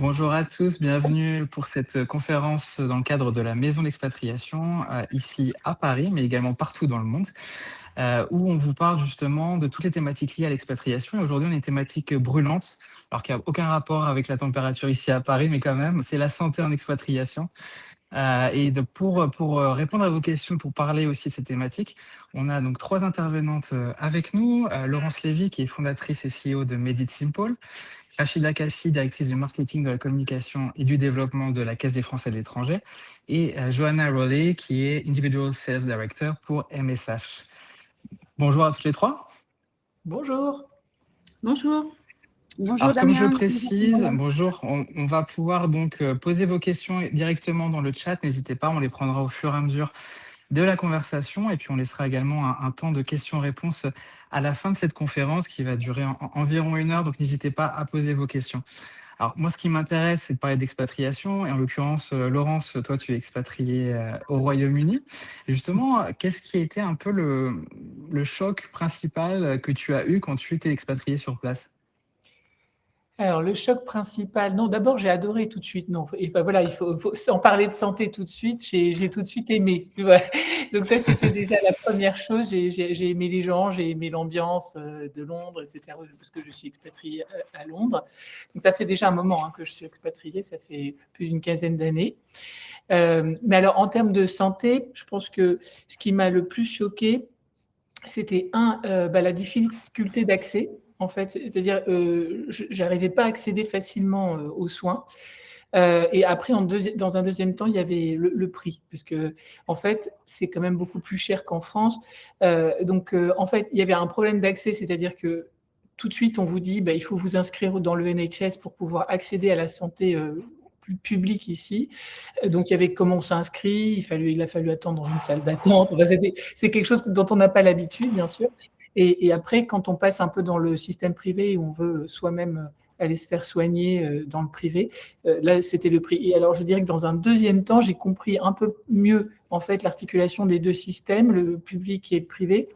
Bonjour à tous, bienvenue pour cette conférence dans le cadre de la Maison d'expatriation, ici à Paris, mais également partout dans le monde, où on vous parle justement de toutes les thématiques liées à l'expatriation. Et aujourd'hui, on a une thématique brûlante, alors qu'il n'y a aucun rapport avec la température ici à Paris, mais quand même, c'est la santé en expatriation. Pour répondre à vos questions, pour parler aussi de cette thématique, on a donc trois intervenantes avec nous. Laurence Lévy, qui est fondatrice et CEO de Made It Simple. Rachida Kassi, directrice du marketing, de la communication et du développement de la Caisse des Français de l'étranger. Et Johanna Rowley, qui est Individual Sales Director pour MSH. Bonjour à toutes les trois. Bonjour. Bonjour. Bonjour Alors, comme je Damien. le précise, bonjour, on va pouvoir donc poser vos questions directement dans le chat. N'hésitez pas, on les prendra au fur et à mesure de la conversation et puis on laissera également un temps de questions-réponses à la fin de cette conférence qui va durer environ 1 heure, donc n'hésitez pas à poser vos questions. Alors moi, ce qui m'intéresse, c'est de parler d'expatriation et en l'occurrence, Laurence, toi, tu es expatriée au Royaume-Uni. Justement, qu'est-ce qui a été un peu le choc principal que tu as eu quand tu t'es expatriée sur place? Alors, le choc principal, non, d'abord, j'ai adoré tout de suite. Non, voilà, il faut en parler de santé tout de suite. J'ai tout de suite aimé. Tu vois. Donc ça, c'était déjà la première chose. J'ai aimé les gens, j'ai aimé l'ambiance de Londres, etc. Parce que je suis expatriée à Londres. Donc ça fait déjà un moment que je suis expatriée. Ça fait plus d'une quinzaine d'années. Mais alors, en termes de santé, je pense que ce qui m'a le plus choqué, c'était la difficulté d'accès. En fait, c'est-à-dire j'arrivais pas à accéder facilement aux soins. Et après, dans un deuxième temps, il y avait le prix, parce que en fait, c'est quand même beaucoup plus cher qu'en France. En fait, il y avait un problème d'accès, c'est-à-dire que tout de suite, on vous dit, il faut vous inscrire dans le NHS pour pouvoir accéder à la santé publique ici. Donc, il y avait comment on s'inscrit, il a fallu attendre dans une salle d'attente. Enfin, c'est quelque chose dont on n'a pas l'habitude, bien sûr. Et après, quand on passe un peu dans le système privé où on veut soi-même aller se faire soigner dans le privé, là, c'était le prix. Et alors, je dirais que dans un deuxième temps, j'ai compris un peu mieux, en fait, l'articulation des deux systèmes, le public et le privé.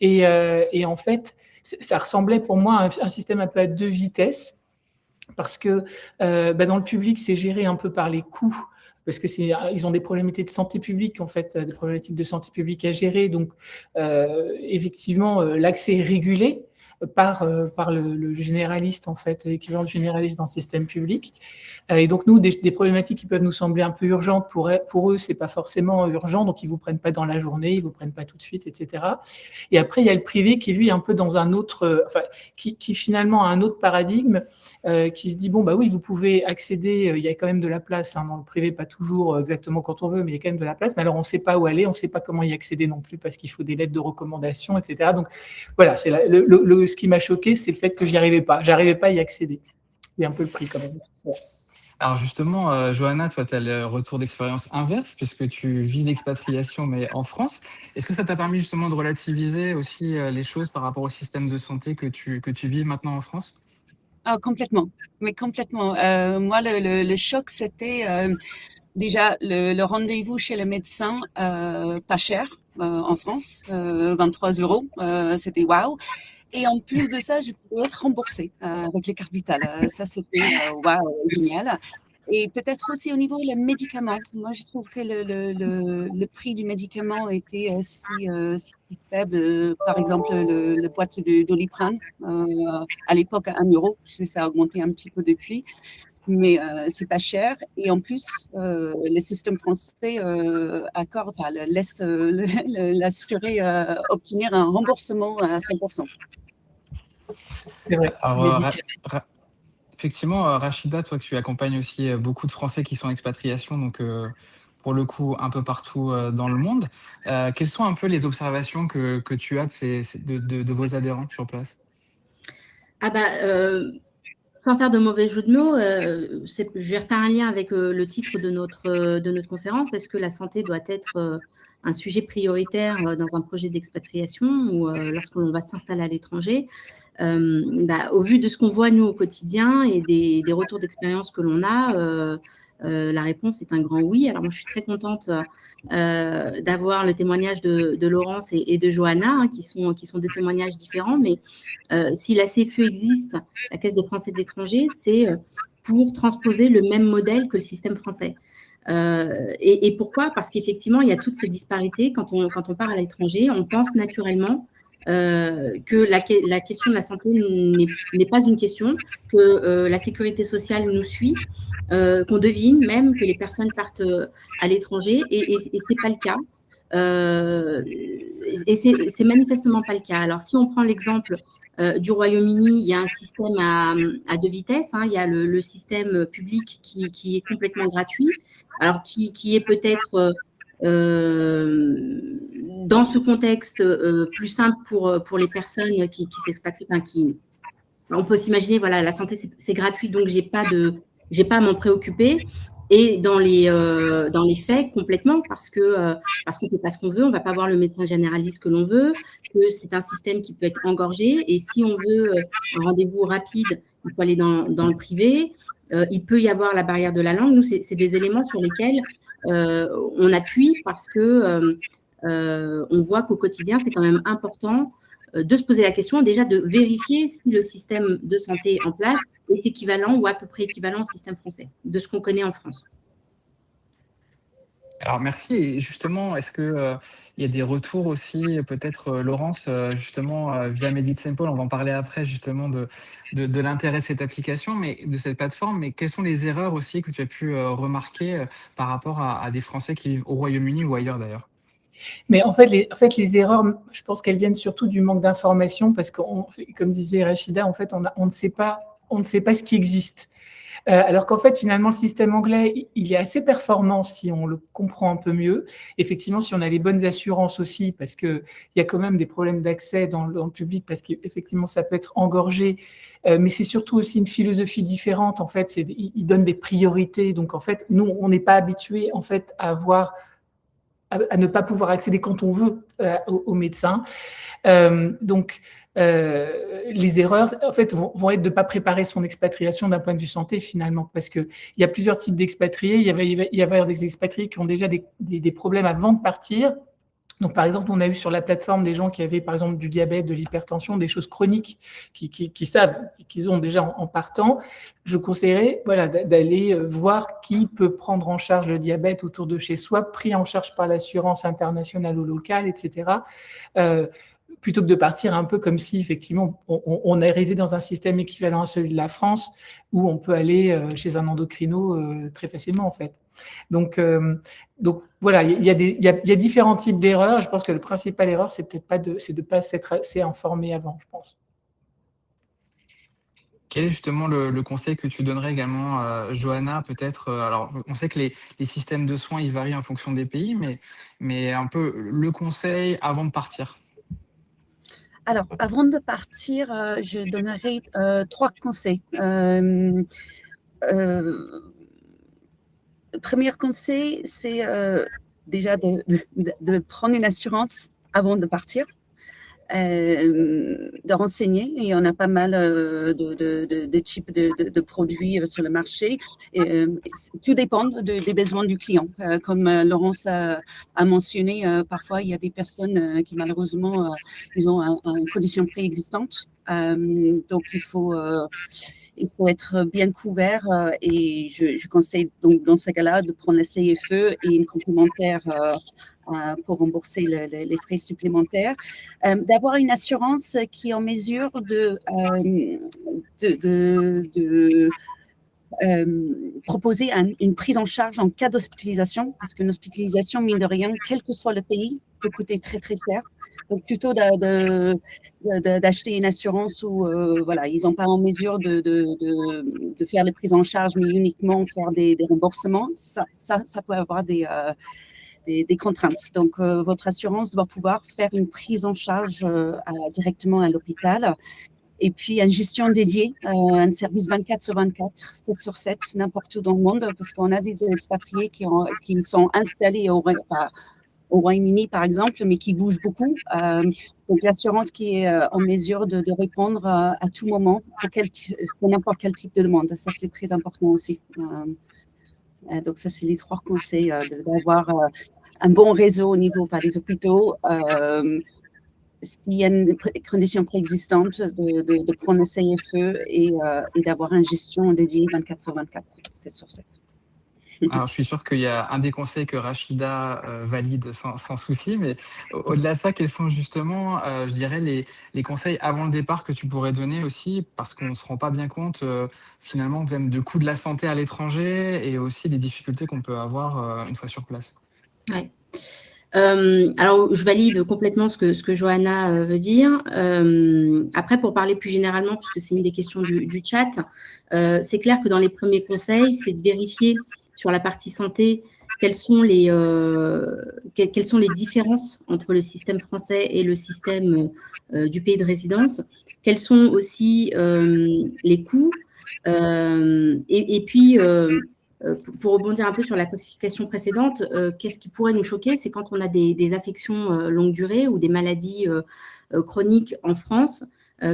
Et en fait, ça ressemblait pour moi à un système un peu à 2 vitesses, parce que dans le public, c'est géré un peu par les coûts, parce que ils ont des problématiques de santé publique, en fait, des problématiques de santé publique à gérer. Donc, effectivement, l'accès est régulé par le généraliste, en fait, l'équivalent de généraliste dans le système public. Et donc, nous, des problématiques qui peuvent nous sembler un peu urgentes, pour eux, c'est pas forcément urgent, donc ils vous prennent pas dans la journée, ils vous prennent pas tout de suite, etc. Et après, il y a le privé qui, lui, est un peu dans un autre, qui finalement a un autre paradigme, qui se dit, bon, oui, vous pouvez accéder, il y a quand même de la place, dans le privé, pas toujours exactement quand on veut, mais il y a quand même de la place. Mais alors, on ne sait pas où aller, on ne sait pas comment y accéder non plus, parce qu'il faut des lettres de recommandation, etc. Donc, voilà, c'est ce qui m'a choqué, c'est le fait que j'arrivais pas à y accéder. C'est un peu le prix quand même. Ouais. Alors justement, Johanna, toi, tu as le retour d'expérience inverse, puisque tu vis l'expatriation, mais en France. Est-ce que ça t'a permis justement de relativiser aussi les choses par rapport au système de santé que tu vis maintenant en France? Complètement, mais complètement. Moi, le choc, c'était déjà le rendez-vous chez le médecin, pas cher en France, 23 euros, c'était waouh. Et en plus de ça, je pouvais être remboursée avec les cartes vitales. Ça, c'était waouh, génial. Et peut-être aussi au niveau des médicaments. Moi, je trouve que le prix du médicament était si faible. Par exemple, le boîte de Doliprane, à l'époque à 1 euro. Je sais, ça a augmenté un petit peu depuis. Mais c'est pas cher. Et en plus, le système français laisse l'assuré obtenir un remboursement à 100%. C'est vrai. Alors, effectivement, Rachida, toi, tu accompagnes aussi beaucoup de Français qui sont en expatriation, donc pour le coup, un peu partout dans le monde. Quelles sont un peu les observations que tu as de vos adhérents sur place? Sans faire de mauvais jeu de mots, je vais refaire un lien avec le titre de notre conférence. Est-ce que la santé doit être un sujet prioritaire dans un projet d'expatriation ou lorsqu'on va s'installer à l'étranger? Au vu de ce qu'on voit, nous, au quotidien et des retours d'expérience que l'on a, la réponse est un grand oui. Alors, moi, je suis très contente d'avoir le témoignage de Laurence et de Johanna, qui sont des témoignages différents. Mais si la CFE existe, la Caisse des Français de l'étranger, c'est pour transposer le même modèle que le système français. Et pourquoi? Parce qu'effectivement, il y a toutes ces disparités. Quand on part à l'étranger, on pense naturellement que la question de la santé n'est pas une question, que la sécurité sociale nous suit, qu'on devine même que les personnes partent à l'étranger, et c'est pas le cas. Et c'est manifestement pas le cas. Alors, si on prend l'exemple du Royaume-Uni, il y a un système à deux vitesses, hein. Il y a le système public qui est complètement gratuit, alors qui est peut-être dans ce contexte plus simple pour les personnes qui s'expatrient, enfin, on peut s'imaginer, voilà, la santé c'est gratuit, donc j'ai pas à m'en préoccuper. Et dans les faits, complètement, parce qu'on ne fait pas ce qu'on veut, on ne va pas voir le médecin généraliste que l'on veut, que c'est un système qui peut être engorgé, et si on veut un rendez-vous rapide, il faut aller dans le privé. Il peut y avoir la barrière de la langue. Nous, c'est des éléments sur lesquels on appuie, parce que on voit qu'au quotidien, c'est quand même important de se poser la question, déjà de vérifier si le système de santé en place est équivalent ou à peu près équivalent au système français, de ce qu'on connaît en France. Alors merci. Et justement, est-ce que il y a des retours aussi, peut-être Laurence, justement via Medicine-Paul, on va en parler après justement de l'intérêt de cette application, mais de cette plateforme, mais quelles sont les erreurs aussi que tu as pu remarquer par rapport à des Français qui vivent au Royaume-Uni ou ailleurs d'ailleurs? Mais en fait, les erreurs, je pense qu'elles viennent surtout du manque d'information, parce que, comme disait Rachida, en fait, on ne sait pas ce qui existe. Alors qu'en fait, finalement, le système anglais, il est assez performant si on le comprend un peu mieux. Effectivement, si on a les bonnes assurances aussi, parce qu'il y a quand même des problèmes d'accès dans le public, parce qu'effectivement, ça peut être engorgé. Mais c'est surtout aussi une philosophie différente. En fait, il donne des priorités. Donc, en fait, nous, on n'est pas habitués, en fait, à ne pas pouvoir accéder quand on veut aux médecins. Donc, les erreurs, en fait, vont être de ne pas préparer son expatriation d'un point de vue santé, finalement, parce qu'il y a plusieurs types d'expatriés. Il va y avoir des expatriés qui ont déjà des problèmes avant de partir. Donc, par exemple, on a eu sur la plateforme des gens qui avaient, par exemple, du diabète, de l'hypertension, des choses chroniques, qui savent qu'ils ont déjà en partant. Je conseillerais, voilà, d'aller voir qui peut prendre en charge le diabète autour de chez soi, pris en charge par l'assurance internationale ou locale, etc. Plutôt que de partir un peu comme si, effectivement, on est arrivé dans un système équivalent à celui de la France, où on peut aller chez un endocrino très facilement, en fait. Donc voilà, il y a différents types d'erreurs. Je pense que la principale erreur, c'est peut-être de ne pas s'être assez informé avant, je pense. Quel est justement le conseil que tu donnerais également, Johanna, peut-être, alors on sait que les systèmes de soins, ils varient en fonction des pays, mais un peu le conseil avant de partir? Alors, avant de partir, je donnerai 3 conseils. Le premier conseil, c'est déjà de prendre une assurance avant de partir, de renseigner. Il y en a pas mal de types de produits sur le marché. Tout dépend des besoins du client. Comme Laurence a mentionné, parfois il y a des personnes qui malheureusement ils ont une condition préexistante. Donc il faut être bien couvert et je conseille donc dans ce cas-là de prendre la CFE et une complémentaire pour rembourser les frais supplémentaires, d'avoir une assurance qui est en mesure de proposer une prise en charge en cas d'hospitalisation, parce qu'une hospitalisation, mine de rien, quel que soit le pays, peut coûter très très cher. Donc plutôt d'acheter une assurance où voilà, ils n'ont pas en mesure de faire les prises en charge, mais uniquement faire des remboursements, ça peut avoir des contraintes. Donc votre assurance doit pouvoir faire une prise en charge directement à l'hôpital. Et puis, une gestion dédiée, un service 24/24, 7/7, n'importe où dans le monde, parce qu'on a des expatriés qui sont installés au Royaume-Uni, par exemple, mais qui bougent beaucoup. Donc, l'assurance qui est en mesure de répondre à tout moment pour n'importe quel type de demande. Ça, c'est très important aussi. Donc, ça, c'est les 3 conseils, d'avoir un bon réseau au niveau des hôpitaux, s'il y a une condition préexistante, de prendre le CFE et d'avoir une gestion dédiée 24/24, 7/7. Alors, je suis sûr qu'il y a un des conseils que Rachida valide sans souci, mais au-delà de ça, quels sont justement, je dirais, les conseils avant le départ que tu pourrais donner aussi, parce qu'on ne se rend pas bien compte, finalement, même de coût de la santé à l'étranger et aussi des difficultés qu'on peut avoir une fois sur place. Ouais. Alors, je valide complètement ce que Johanna veut dire. Après, pour parler plus généralement, puisque c'est une des questions du chat, c'est clair que dans les premiers conseils, c'est de vérifier sur la partie santé quelles sont les différences entre le système français et le système du pays de résidence, quels sont aussi les coûts, et puis pour rebondir un peu sur la question précédente, qu'est-ce qui pourrait nous choquer, c'est quand on a des affections longue durée ou des maladies chroniques en France.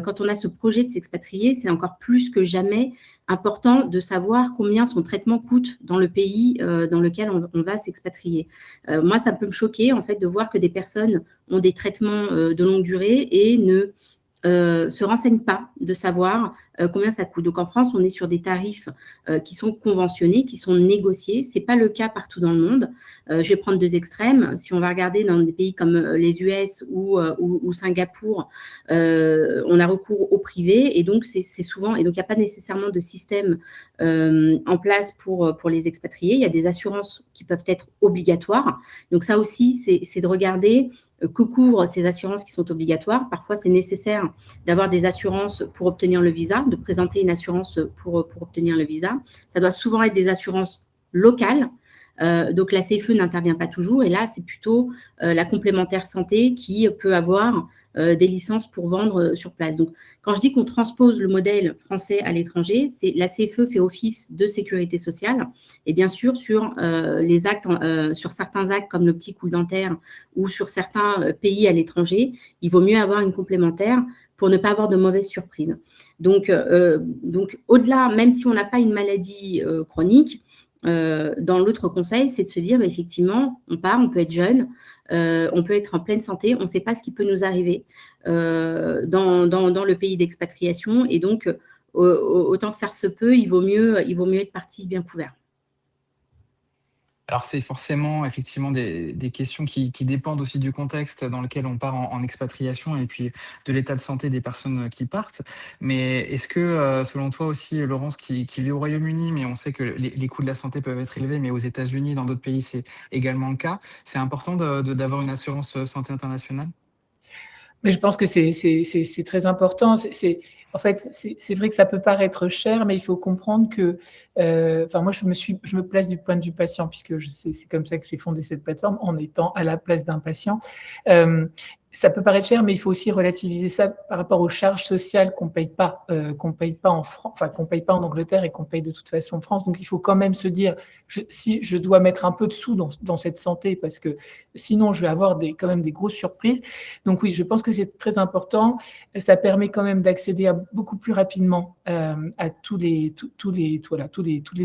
Quand on a ce projet de s'expatrier, c'est encore plus que jamais important de savoir combien son traitement coûte dans le pays dans lequel on va s'expatrier. Moi, ça peut me choquer en fait de voir que des personnes ont des traitements de longue durée et ne se renseignent pas de savoir combien ça coûte. Donc en France, on est sur des tarifs qui sont conventionnés, qui sont négociés. Ce n'est pas le cas partout dans le monde. Je vais prendre deux extrêmes. Si on va regarder dans des pays comme les US ou Singapour, on a recours au privé et donc c'est souvent, et donc il n'y a pas nécessairement de système en place pour les expatriés. Il y a des assurances qui peuvent être obligatoires. Donc ça aussi, c'est de regarder que couvrent ces assurances qui sont obligatoires. Parfois, c'est nécessaire d'avoir des assurances pour obtenir le visa, de présenter une assurance pour obtenir le visa. Ça doit souvent être des assurances locales. Donc, la CFE n'intervient pas toujours. Et là, c'est plutôt la complémentaire santé qui peut avoir des licences pour vendre sur place. Donc, quand je dis qu'on transpose le modèle français à l'étranger, c'est la CFE fait office de sécurité sociale. Et bien sûr, sur les actes, sur certains actes comme l'optique ou le dentaire ou sur certains pays à l'étranger, il vaut mieux avoir une complémentaire pour ne pas avoir de mauvaises surprises. Donc au-delà, même si on n'a pas une maladie chronique, dans l'autre conseil, c'est de se dire, effectivement, on peut être jeune, on peut être en pleine santé, on ne sait pas ce qui peut nous arriver dans le pays d'expatriation. Et donc, autant que faire se peut, il vaut mieux être parti bien couvert. Alors, c'est forcément effectivement des questions qui dépendent aussi du contexte dans lequel on part en expatriation et puis de l'état de santé des personnes qui partent. Mais est-ce que, selon toi aussi, Laurence, qui vit au Royaume-Uni, mais on sait que les coûts de la santé peuvent être élevés, mais aux États-Unis, dans d'autres pays, c'est également le cas. C'est important d'avoir une assurance santé internationale? Mais je pense que c'est très important. En fait, c'est vrai que ça peut paraître cher, mais il faut comprendre que, enfin moi je me place du point de vue patient puisque c'est comme ça que j'ai fondé cette plateforme en étant à la place d'un patient. Ça peut paraître cher, mais il faut aussi relativiser ça par rapport aux charges sociales qu'on paye pas en France, enfin qu'on paye pas en Angleterre et qu'on paye de toute façon en France. Donc il faut quand même se dire, si je dois mettre un peu de sous dans cette santé, parce que sinon je vais avoir quand même des grosses surprises. Donc oui, je pense que c'est très important. Ça permet quand même d'accéder beaucoup plus rapidement à tous les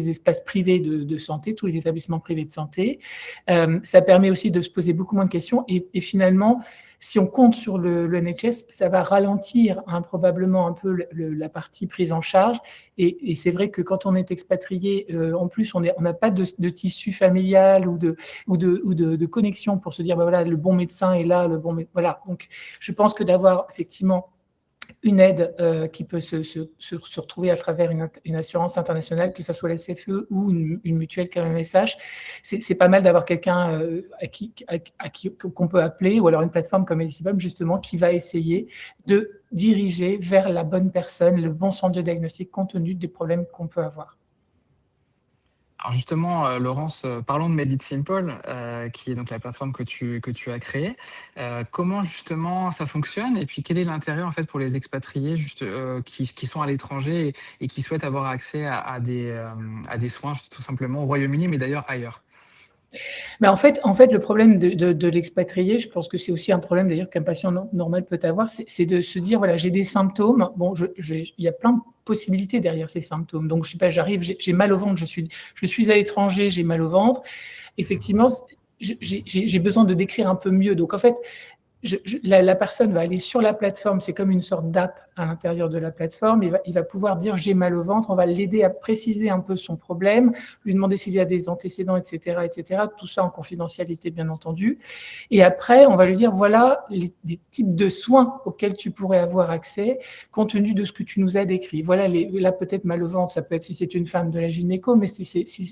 espaces privés de santé, tous les établissements privés de santé. Ça permet aussi de se poser beaucoup moins de questions et finalement, si on compte sur le NHS, ça va ralentir probablement un peu la partie prise en charge. Et c'est vrai que quand on est expatrié, en plus, on n'a pas de tissu familial ou de connexion pour se dire, bah voilà, le bon médecin est là, voilà. Donc, je pense que d'avoir effectivement une aide qui peut se retrouver à travers une assurance internationale, que ce soit la CFE ou une mutuelle comme MSH, c'est pas mal d'avoir quelqu'un qu'on peut appeler, ou alors une plateforme comme Elisibum, justement, qui va essayer de diriger vers la bonne personne, le bon centre de diagnostic, compte tenu des problèmes qu'on peut avoir. Alors justement, Laurence, parlons de Made It Simple, qui est donc la plateforme que tu as créée. Comment justement ça fonctionne et puis quel est l'intérêt en fait pour les expatriés qui sont à l'étranger et qui souhaitent avoir accès à des soins tout simplement au Royaume-Uni, mais d'ailleurs ailleurs? Mais en fait, le problème de l'expatrié, je pense que c'est aussi un problème d'ailleurs qu'un patient normal peut avoir, c'est de se dire, voilà, j'ai des symptômes, bon, il y a plein de possibilités derrière ces symptômes. Donc, je sais pas, j'arrive, j'ai mal au ventre, je suis à l'étranger, j'ai mal au ventre. Effectivement, j'ai besoin de décrire un peu mieux. Donc, en fait, la personne va aller sur la plateforme, c'est comme une sorte d'app à l'intérieur de la plateforme, il va pouvoir dire j'ai mal au ventre, on va l'aider à préciser un peu son problème, lui demander s'il y a des antécédents, etc., tout ça en confidentialité bien entendu. Et après, on va lui dire voilà les types de soins auxquels tu pourrais avoir accès compte tenu de ce que tu nous as décrit. Voilà, là peut-être mal au ventre, ça peut être si c'est une femme de la gynéco, mais si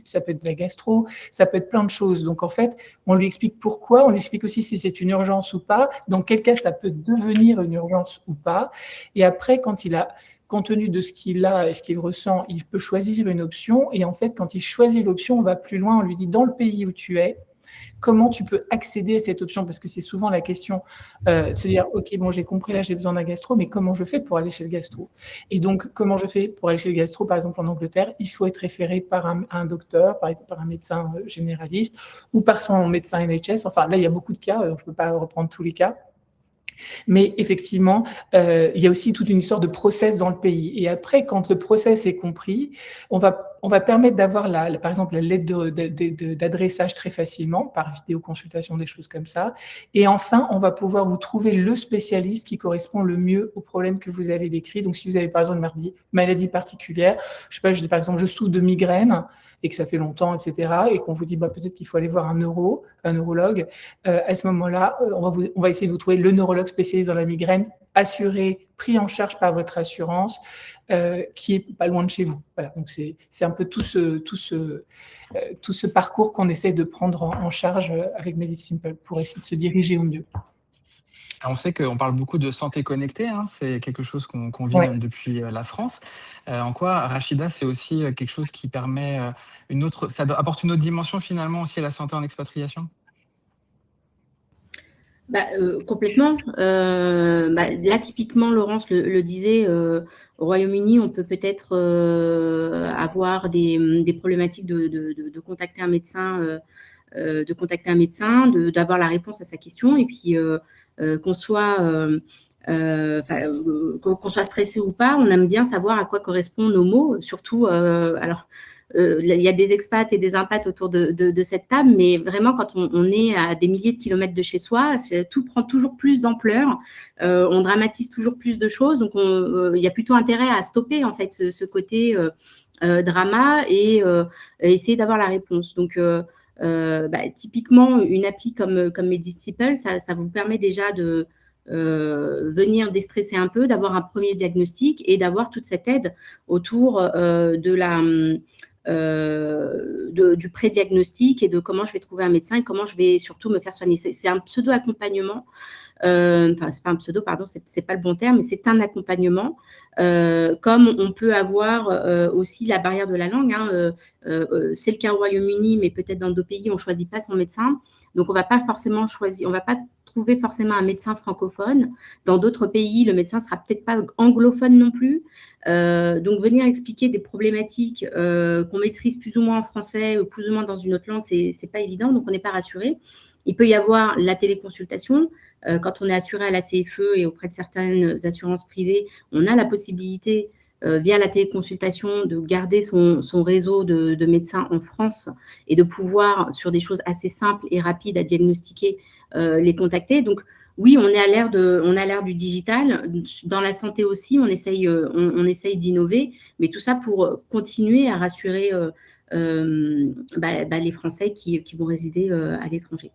ça peut être de la gastro, ça peut être plein de choses. Donc en fait, on lui explique pourquoi, on lui explique aussi si c'est une urgence ou pas, dans quel cas ça peut devenir une urgence ou pas. Et après, compte tenu de ce qu'il a et ce qu'il ressent, il peut choisir une option. Et en fait, quand il choisit l'option, on va plus loin, on lui dit dans le pays où tu es, comment tu peux accéder à cette option? Parce que c'est souvent la question de se dire, OK, bon, j'ai compris, là, j'ai besoin d'un gastro, mais comment je fais pour aller chez le gastro? Et donc, comment je fais pour aller chez le gastro? Par exemple, en Angleterre, il faut être référé par un docteur, par un médecin généraliste ou par son médecin NHS. Enfin, là, il y a beaucoup de cas, je ne peux pas reprendre tous les cas. Mais effectivement, il y a aussi toute une histoire de process dans le pays. Et après, quand le process est compris, on va permettre d'avoir, par exemple, la lettre d'adressage très facilement, par vidéoconsultation, des choses comme ça. Et enfin, on va pouvoir vous trouver le spécialiste qui correspond le mieux au problème que vous avez décrit. Donc, si vous avez, par exemple, une maladie particulière, je sais pas, je dis par exemple, je souffre de migraine, et que ça fait longtemps, etc., et qu'on vous dit peut-être qu'il faut aller voir un neurologue, à ce moment-là, on va essayer de vous trouver le neurologue spécialisé dans la migraine, assuré, pris en charge par votre assurance, qui est pas loin de chez vous. Voilà, donc c'est un peu tout ce parcours qu'on essaie de prendre en charge avec MediSimple pour essayer de se diriger au mieux. Alors, on sait qu'on parle beaucoup de santé connectée, hein, c'est quelque chose qu'on vit Ouais. même depuis la France. En quoi, Rachida, c'est aussi quelque chose qui permet ça apporte une autre dimension finalement aussi à la santé en expatriation? Complètement. Là, typiquement, Laurence le disait, au Royaume-Uni, on peut peut-être avoir des problématiques de contacter un médecin, d'avoir la réponse à sa question, et puis qu'on soit qu'on soit stressé ou pas, on aime bien savoir à quoi correspondent nos mots, surtout alors il y a des expats et des impats autour de cette table, mais vraiment quand on est à des milliers de kilomètres de chez soi, tout prend toujours plus d'ampleur, on dramatise toujours plus de choses, donc il y a plutôt intérêt à stopper en fait ce côté drama et essayer d'avoir la réponse. Donc typiquement une appli comme MediSimple, ça vous permet déjà de venir déstresser un peu, d'avoir un premier diagnostic et d'avoir toute cette aide autour du pré-diagnostic et de comment je vais trouver un médecin et comment je vais surtout me faire soigner. C'est un pseudo-accompagnement. C'est pas un pseudo, pardon, c'est pas le bon terme, mais c'est un accompagnement. Comme on peut avoir aussi la barrière de la langue, hein, c'est le cas au Royaume-Uni, mais peut-être dans d'autres pays, on choisit pas son médecin. Donc, on va pas trouver forcément un médecin francophone. Dans d'autres pays, le médecin sera peut-être pas anglophone non plus. Donc, venir expliquer des problématiques qu'on maîtrise plus ou moins en français ou plus ou moins dans une autre langue, c'est pas évident, donc on n'est pas rassuré. Il peut y avoir la téléconsultation. Quand on est assuré à la CFE et auprès de certaines assurances privées, on a la possibilité, via la téléconsultation, de garder son réseau de médecins en France et de pouvoir, sur des choses assez simples et rapides à diagnostiquer, les contacter. Donc, oui, on est à l'ère du digital. Dans la santé aussi, on essaye d'innover, mais tout ça pour continuer à rassurer les Français qui vont résider à l'étranger.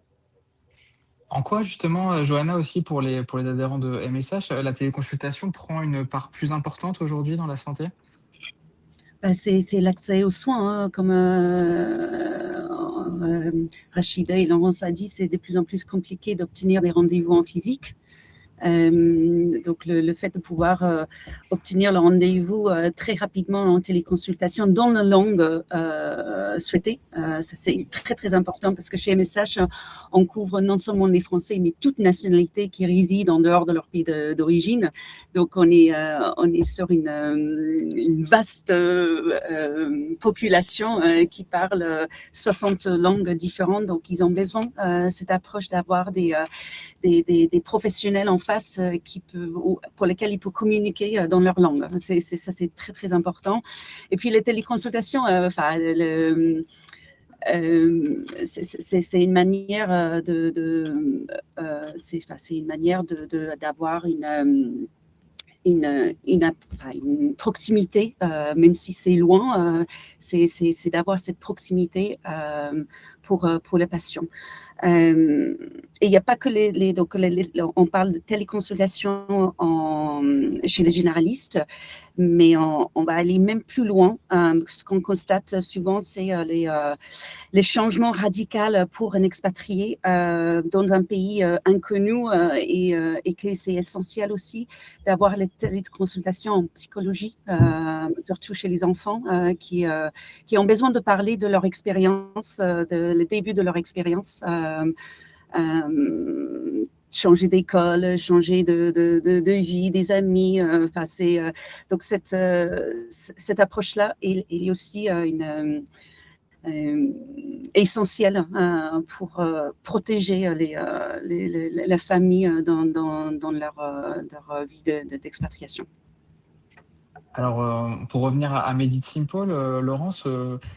En quoi justement, Johanna, aussi pour les adhérents de MSH, la téléconsultation prend une part plus importante aujourd'hui dans la santé? C'est l'accès aux soins, hein, comme Rachida et Laurence a dit, c'est de plus en plus compliqué d'obtenir des rendez-vous en physique. Donc le fait de pouvoir obtenir le rendez-vous très rapidement en téléconsultation dans la langue souhaitée, ça c'est très très important parce que chez MSH on couvre non seulement les Français mais toute nationalité qui réside en dehors de leur pays d'origine. Donc on est sur une vaste population qui parle 60 langues différentes, donc ils ont besoin cette approche d'avoir des professionnels en face pour lesquels ils peuvent communiquer dans leur langue. Ça, c'est très, très important. Et puis, les téléconsultations, c'est une manière c'est une manière d'avoir une proximité, même si c'est loin, c'est d'avoir cette proximité pour les patients. Et il n'y a pas que on parle de téléconsultation chez les généralistes, mais on va aller même plus loin. Ce qu'on constate souvent, c'est les changements radicaux pour un expatrié dans un pays inconnu et que c'est essentiel aussi d'avoir les téléconsultations en psychologie, surtout chez les enfants qui ont besoin de parler de leur expérience, le début de leur expérience. Changer d'école, changer de vie, des amis. Donc, cette approche-là est aussi essentielle pour protéger la famille dans leur vie d'expatriation. Alors, pour revenir à Made It Simple, Laurence,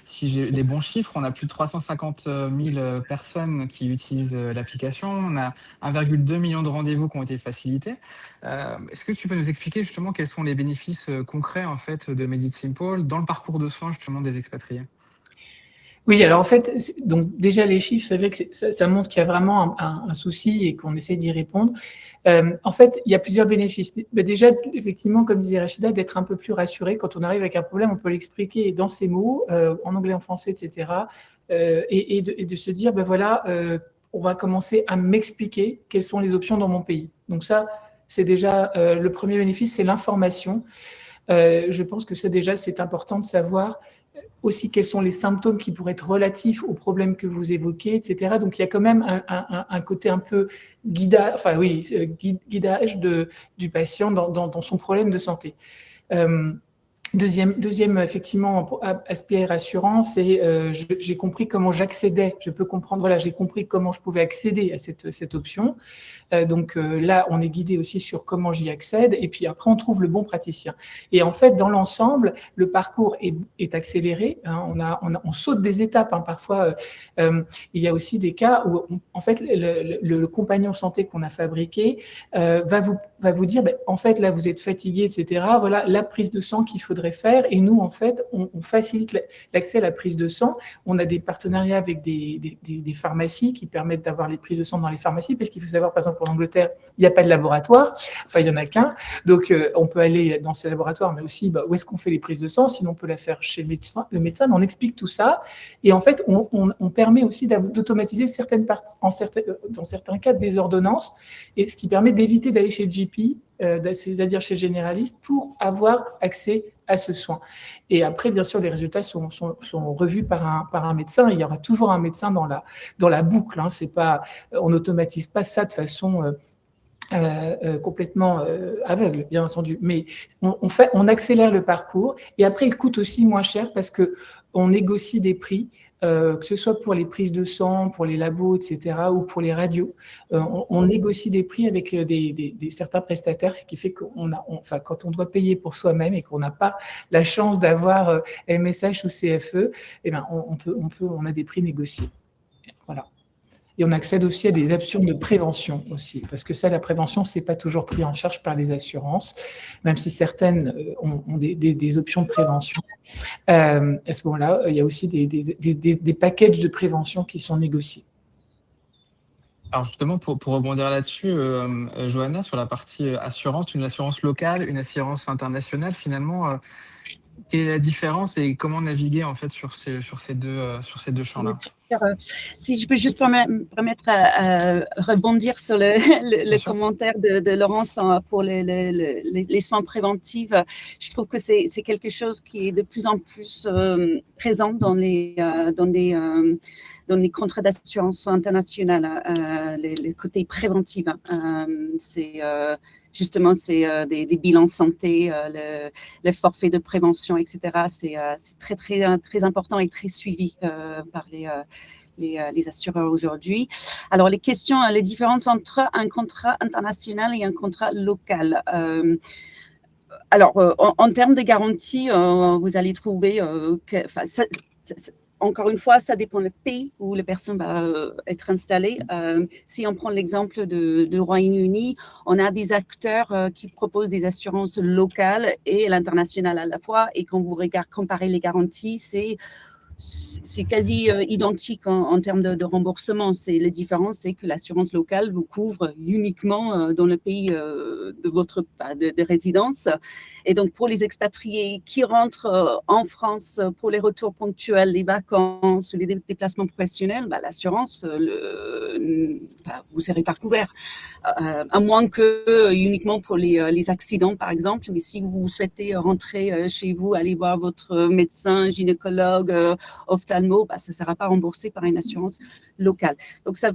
si j'ai les bons chiffres, on a plus de 350 000 personnes qui utilisent l'application. On a 1,2 million de rendez-vous qui ont été facilités. Est-ce que tu peux nous expliquer justement quels sont les bénéfices concrets en fait de Made It Simple dans le parcours de soins justement des expatriés? Oui, alors en fait, donc déjà les chiffres, c'est vrai que ça montre qu'il y a vraiment un souci et qu'on essaie d'y répondre. En fait, il y a plusieurs bénéfices. Déjà, effectivement, comme disait Rachida, d'être un peu plus rassuré. Quand on arrive avec un problème, on peut l'expliquer dans ses mots, en anglais, en français, etc. Et de se dire, ben voilà, on va commencer à m'expliquer quelles sont les options dans mon pays. Donc ça, c'est déjà le premier bénéfice, c'est l'information. Je pense que ça, déjà, c'est important de savoir aussi quels sont les symptômes qui pourraient être relatifs aux problèmes que vous évoquez, etc. Donc, il y a quand même un côté un peu guidage du patient dans son problème de santé. Deuxième effectivement, aspect rassurant, c'est j'ai compris comment j'accédais. Je peux comprendre, voilà, j'ai compris comment je pouvais accéder à cette option. Donc là, on est guidé aussi sur comment j'y accède. Et puis après, on trouve le bon praticien. Et en fait, dans l'ensemble, le parcours est accéléré. Hein, on saute des étapes. Hein, parfois, il y a aussi des cas où, en fait, le compagnon santé qu'on a fabriqué va vous dire, ben, en fait, là, vous êtes fatigué, etc. Voilà la prise de sang qu'il faudrait faire. Et nous, en fait, on facilite l'accès à la prise de sang. On a des partenariats avec des pharmacies qui permettent d'avoir les prises de sang dans les pharmacies, parce qu'il faut savoir, par exemple, en Angleterre, il n'y a pas de laboratoire, enfin, il n'y en a qu'un. Donc, on peut aller dans ces laboratoires, mais aussi, où est-ce qu'on fait les prises de sang? Sinon, on peut la faire chez le médecin. Mais on explique tout ça. Et en fait, on permet aussi d'automatiser certaines parties, dans certains cas, des ordonnances, et ce qui permet d'éviter d'aller chez le GP, c'est-à-dire chez le généraliste, pour avoir accès à ce soin. Et après, bien sûr, les résultats sont revus par un médecin. Il y aura toujours un médecin dans la boucle. Hein. C'est pas, on n'automatise pas ça de façon complètement aveugle, bien entendu. Mais on accélère le parcours. Et après, il coûte aussi moins cher parce qu'on négocie des prix. Que ce soit pour les prises de sang, pour les labos, etc., ou pour les radios, on négocie des prix avec certains prestataires, ce qui fait quand on doit payer pour soi-même et qu'on n'a pas la chance d'avoir MSH ou CFE, eh ben, on a des prix négociés. Voilà. Et on accède aussi à des options de prévention aussi, parce que ça, la prévention, c'est pas toujours pris en charge par les assurances, même si certaines ont des options de prévention. À ce moment-là, il y a aussi des packages de prévention qui sont négociés. Alors justement, pour rebondir là-dessus, Johanna, sur la partie assurance, une assurance locale, une assurance internationale, finalement, quelle est la différence et comment naviguer en fait sur ces deux champs-là? Si je peux juste permettre à rebondir sur le commentaire de Laurence pour les soins préventifs, je trouve que c'est quelque chose qui est de plus en plus présent dans les contrats d'assurance internationale, les côtés préventifs. Justement, c'est des bilans santé, le forfait de prévention, etc. C'est très, très, très important et très suivi par les assureurs aujourd'hui. Alors, les différences entre un contrat international et un contrat local. Alors, en termes de garantie, vous allez trouver que encore une fois, ça dépend du pays où la personne va être installée. Si on prend l'exemple de Royaume-Uni, on a des acteurs qui proposent des assurances locales et l'international à la fois. Et quand vous comparez les garanties, c'est quasi identique en termes de remboursement. La différence, c'est que l'assurance locale vous couvre uniquement dans le pays de votre de résidence. Et donc, pour les expatriés qui rentrent en France pour les retours ponctuels, les vacances, les déplacements professionnels, l'assurance, vous ne serez pas couvert. À moins que uniquement pour les accidents, par exemple. Mais si vous souhaitez rentrer chez vous, aller voir votre médecin, gynécologue, ophtalmo, ça ne sera pas remboursé par une assurance locale. Donc, ça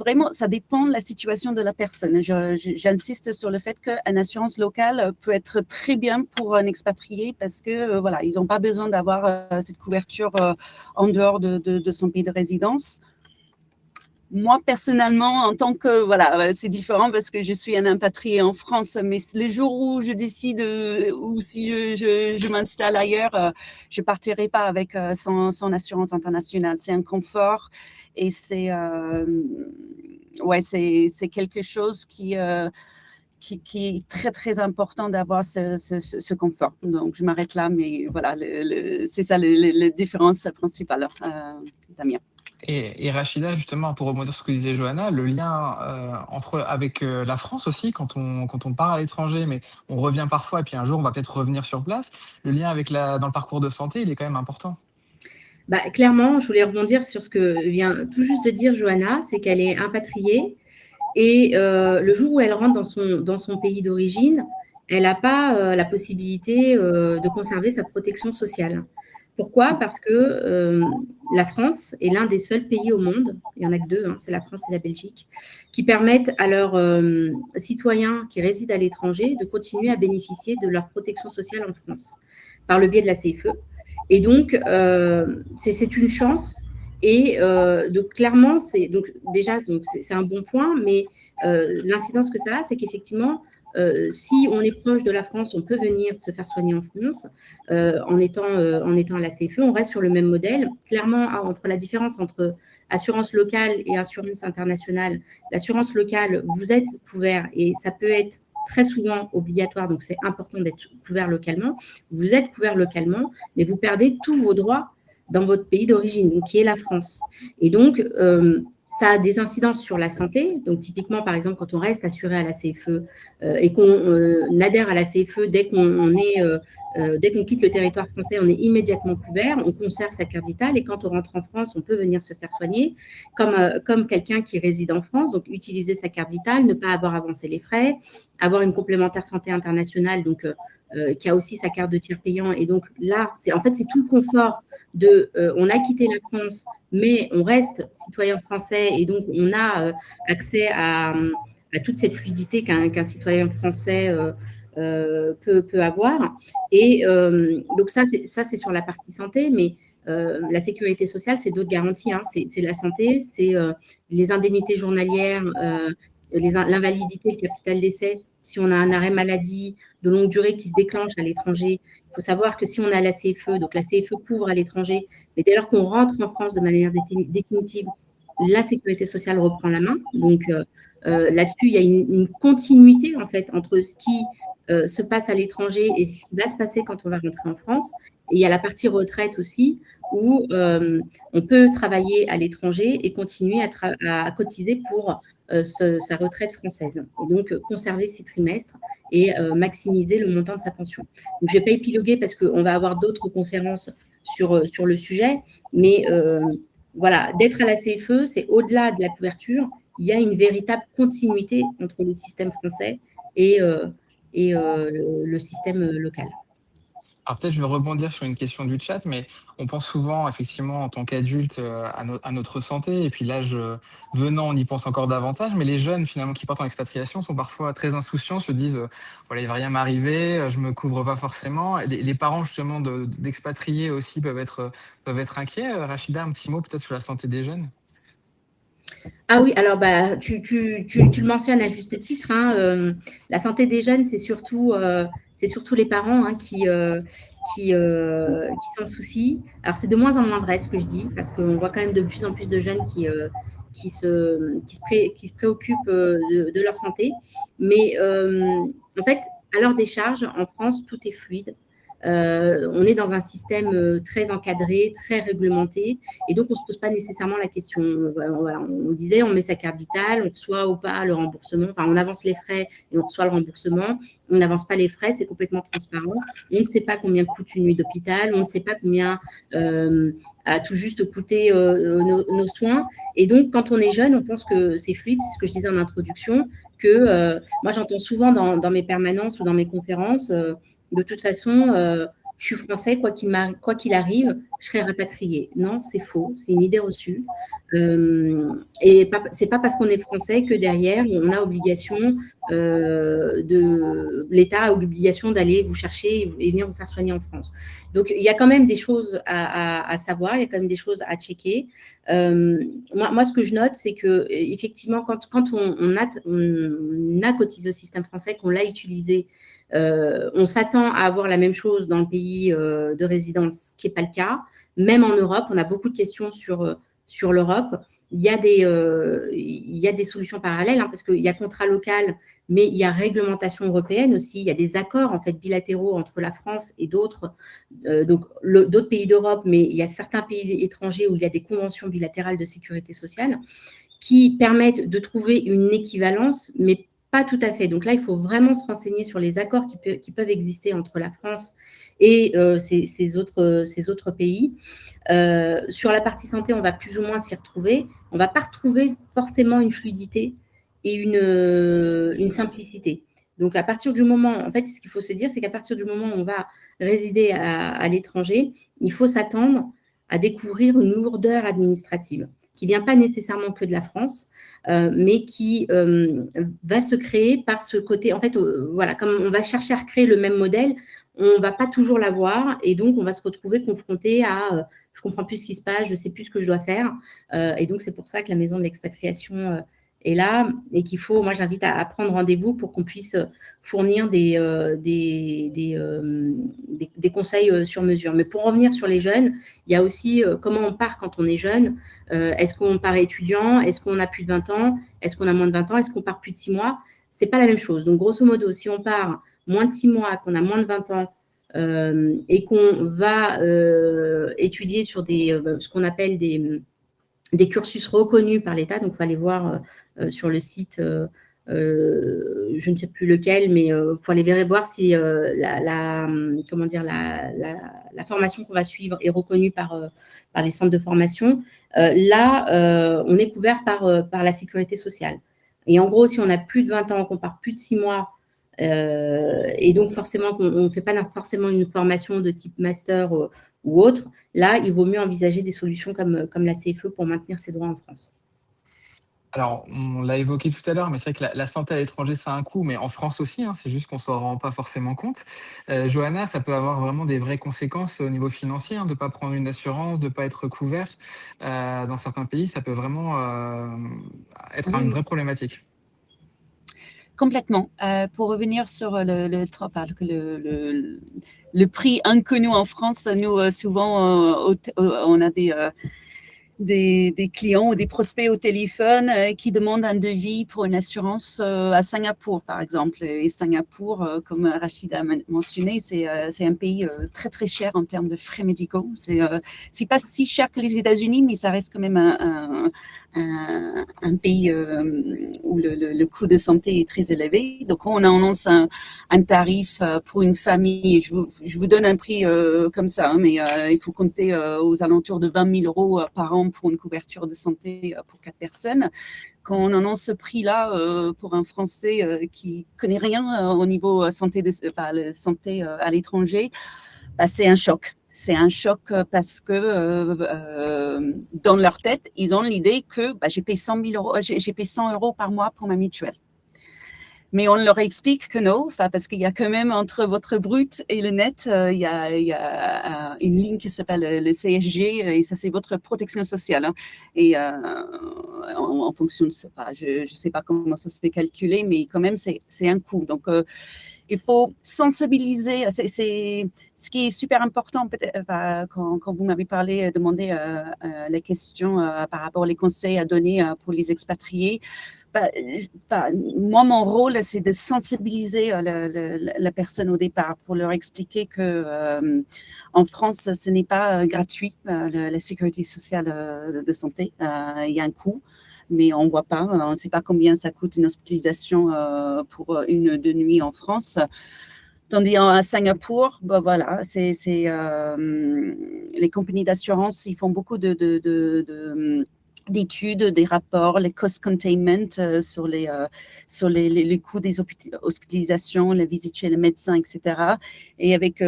dépend de la situation de la personne. J'insiste sur le fait qu'une assurance locale peut être très bien pour un expatrié parce que, ils n'ont pas besoin d'avoir cette couverture en dehors de son pays de résidence. Moi, personnellement, en tant que, c'est différent parce que je suis un impatrié en France, mais les jours où je décide, ou si je m'installe ailleurs, je partirai pas avec son assurance internationale. C'est un confort et c'est quelque chose qui est très, très important d'avoir ce confort. Donc, je m'arrête là, mais voilà, c'est ça la différence principale, Damien. Et Rachida, justement, pour rebondir sur ce que disait Johanna, le lien avec la France aussi, quand on part à l'étranger, mais on revient parfois, et puis un jour, on va peut-être revenir sur place, le lien dans le parcours de santé, il est quand même important. Clairement, je voulais rebondir sur ce que vient tout juste de dire Johanna, c'est qu'elle est impatriée, et le jour où elle rentre dans son pays d'origine, elle n'a pas la possibilité de conserver sa protection sociale. Pourquoi ? Parce que la France est l'un des seuls pays au monde, il n'y en a que deux, c'est la France et la Belgique, qui permettent à leurs citoyens qui résident à l'étranger de continuer à bénéficier de leur protection sociale en France, par le biais de la CFE. Et donc, c'est une chance. Et donc, clairement, c'est un bon point, mais l'incidence que ça a, c'est qu'effectivement, si on est proche de la France, on peut venir se faire soigner en France en étant à la CFE. On reste sur le même modèle. Clairement, entre la différence entre assurance locale et assurance internationale, l'assurance locale, vous êtes couvert et ça peut être très souvent obligatoire, donc c'est important d'être couvert localement. Vous êtes couvert localement, mais vous perdez tous vos droits dans votre pays d'origine, donc qui est la France. Et donc, ça a des incidences sur la santé. Donc, typiquement, par exemple, quand on reste assuré à la CFE et qu'on adhère à la CFE, dès qu'on quitte le territoire français, on est immédiatement couvert, on conserve sa carte vitale et quand on rentre en France, on peut venir se faire soigner comme quelqu'un qui réside en France. Donc, utiliser sa carte vitale, ne pas avoir avancé les frais, avoir une complémentaire santé internationale, donc qui a aussi sa carte de tiers payant. Et donc là, c'est tout le confort on a quitté la France, mais on reste citoyen français et donc on a accès à toute cette fluidité qu'un citoyen français peut avoir. Et donc ça, c'est sur la partie santé, mais la sécurité sociale, c'est d'autres garanties. C'est la santé, c'est les indemnités journalières, l'invalidité, le capital d'essai. Si on a un arrêt maladie de longue durée qui se déclenche à l'étranger, il faut savoir que si on a la CFE, donc la CFE couvre à l'étranger, mais dès lors qu'on rentre en France de manière définitive, la sécurité sociale reprend la main. Donc là-dessus, il y a une continuité en fait entre ce qui se passe à l'étranger et ce qui va se passer quand on va rentrer en France. Et il y a la partie retraite aussi où on peut travailler à l'étranger et continuer à cotiser pour sa retraite française. Et donc, conserver ses trimestres et maximiser le montant de sa pension. Donc, je ne vais pas épiloguer parce qu'on va avoir d'autres conférences sur le sujet, mais voilà, d'être à la CFE, c'est au-delà de la couverture, il y a une véritable continuité entre le système français et le système local. Alors peut-être je vais rebondir sur une question du chat, mais on pense souvent effectivement en tant qu'adulte à notre santé, et puis l'âge venant, on y pense encore davantage, mais les jeunes finalement qui partent en expatriation sont parfois très insouciants, se disent voilà, il va rien m'arriver, je me couvre pas forcément. Les parents justement d'expatriés aussi peuvent être inquiets. Rachida, un petit mot peut-être sur la santé des jeunes? Ah oui, alors tu le mentionnes à juste titre, la santé des jeunes, c'est surtout c'est surtout les parents qui s'en soucient. Alors, c'est de moins en moins vrai ce que je dis, parce qu'on voit quand même de plus en plus de jeunes qui se préoccupent de leur santé. Mais en fait, à leur décharge, en France, tout est fluide. On est dans un système très encadré, très réglementé, et donc on ne se pose pas nécessairement la question. Voilà, on disait, on met sa carte vitale, on reçoit ou pas le remboursement, enfin on avance les frais et on reçoit le remboursement, on n'avance pas les frais, c'est complètement transparent. On ne sait pas combien coûte une nuit d'hôpital, on ne sait pas combien a tout juste coûté nos soins, et donc quand on est jeune, on pense que c'est fluide, c'est ce que je disais en introduction, que moi j'entends souvent dans mes permanences ou dans mes conférences, de toute façon, je suis français, quoi qu'il arrive, je serai rapatrié. Non, c'est faux, c'est une idée reçue. Et c'est pas parce qu'on est français que derrière, on a obligation, l'État a l'obligation d'aller vous chercher et venir vous faire soigner en France. Donc, il y a quand même des choses à savoir, il y a quand même des choses à checker. Moi, ce que je note, c'est que effectivement, quand on a cotisé au système français, qu'on l'a utilisé, on s'attend à avoir la même chose dans le pays de résidence, ce qui n'est pas le cas. Même en Europe, on a beaucoup de questions sur l'Europe. Il y a des solutions parallèles, parce qu'il y a contrat local, mais il y a réglementation européenne aussi. Il y a des accords en fait bilatéraux entre la France et d'autres pays d'Europe, mais il y a certains pays étrangers où il y a des conventions bilatérales de sécurité sociale qui permettent de trouver une équivalence, mais pas tout à fait. Donc là, il faut vraiment se renseigner sur les accords qui peuvent exister entre la France et ces autres pays. Sur la partie santé, on va plus ou moins s'y retrouver. On ne va pas retrouver forcément une fluidité et une simplicité. Donc, à partir du moment, en fait, ce qu'il faut se dire, c'est qu'à partir du moment où on va résider à l'étranger, il faut s'attendre à découvrir une lourdeur administrative qui ne vient pas nécessairement que de la France, mais qui va se créer par ce côté. En fait, voilà, comme on va chercher à recréer le même modèle, on ne va pas toujours l'avoir, et donc on va se retrouver confronté à je ne comprends plus ce qui se passe, je ne sais plus ce que je dois faire. Et donc, c'est pour ça que la maison de l'expatriation est là, et qu'il faut, moi, j'invite à prendre rendez-vous pour qu'on puisse fournir des conseils sur mesure. Mais pour revenir sur les jeunes, il y a aussi comment on part quand on est jeune. Est-ce qu'on part étudiant? Est-ce qu'on a plus de 20 ans? Est-ce qu'on a moins de 20 ans? Est-ce qu'on part plus de 6 mois? Ce n'est pas la même chose. Donc, grosso modo, si on part moins de 6 mois, qu'on a moins de 20 ans, et qu'on va étudier sur ce qu'on appelle des cursus reconnus par l'État. Donc, il faut aller voir sur le site, je ne sais plus lequel, mais il faut aller voir si la formation qu'on va suivre est reconnue par les centres de formation. Là, on est couvert par la sécurité sociale. Et en gros, si on a plus de 20 ans, qu'on part plus de 6 mois, et donc forcément on ne fait pas forcément une formation de type master ou autre, là il vaut mieux envisager des solutions comme la CFE pour maintenir ses droits en France. Alors, on l'a évoqué tout à l'heure, mais c'est vrai que la santé à l'étranger, ça a un coût, mais en France aussi, c'est juste qu'on ne s'en rend pas forcément compte. Johanna, ça peut avoir vraiment des vraies conséquences au niveau financier, de ne pas prendre une assurance, de ne pas être couvert. Dans certains pays, ça peut vraiment être une vraie problématique. Complètement. Pour revenir sur le prix inconnu en France, nous, souvent, on a des clients ou des prospects au téléphone qui demandent un devis pour une assurance à Singapour, par exemple. Et Singapour, comme Rachida a mentionné, c'est un pays très, très cher en termes de frais médicaux. C'est pas si cher que les États-Unis, mais ça reste quand même un pays où le coût de santé est très élevé. Donc, on annonce un tarif pour une famille. Je vous donne un prix comme ça, mais il faut compter aux alentours de 20 000 euros par an pour une couverture de santé pour 4 personnes. Quand on annonce ce prix-là pour un Français qui connaît rien au niveau santé à l'étranger, c'est un choc. C'est un choc parce que dans leur tête, ils ont l'idée que j'ai payé 100 euros par mois pour ma mutuelle. Mais on leur explique que non, parce qu'il y a quand même entre votre brut et le net, il y a une ligne qui s'appelle le CSG, et ça c'est votre protection sociale. Et en fonction de ça. Je ne sais pas comment ça se fait calculer, mais quand même, c'est un coût. Donc, il faut sensibiliser. C'est ce qui est super important, peut-être, quand vous m'avez demandé la question par rapport aux conseils à donner pour les expatriés. Moi, mon rôle, c'est de sensibiliser la personne au départ pour leur expliquer que en France, ce n'est pas gratuit, la sécurité sociale de santé. Il y a un coût, mais on ne voit pas. On ne sait pas combien ça coûte une hospitalisation pour 1-2 nuits en France. Tandis à Singapour, voilà, c'est les compagnies d'assurance, ils font beaucoup d'études, des rapports, les cost containment sur les coûts des hospitalisations, les visites chez le médecin, etc. Et avec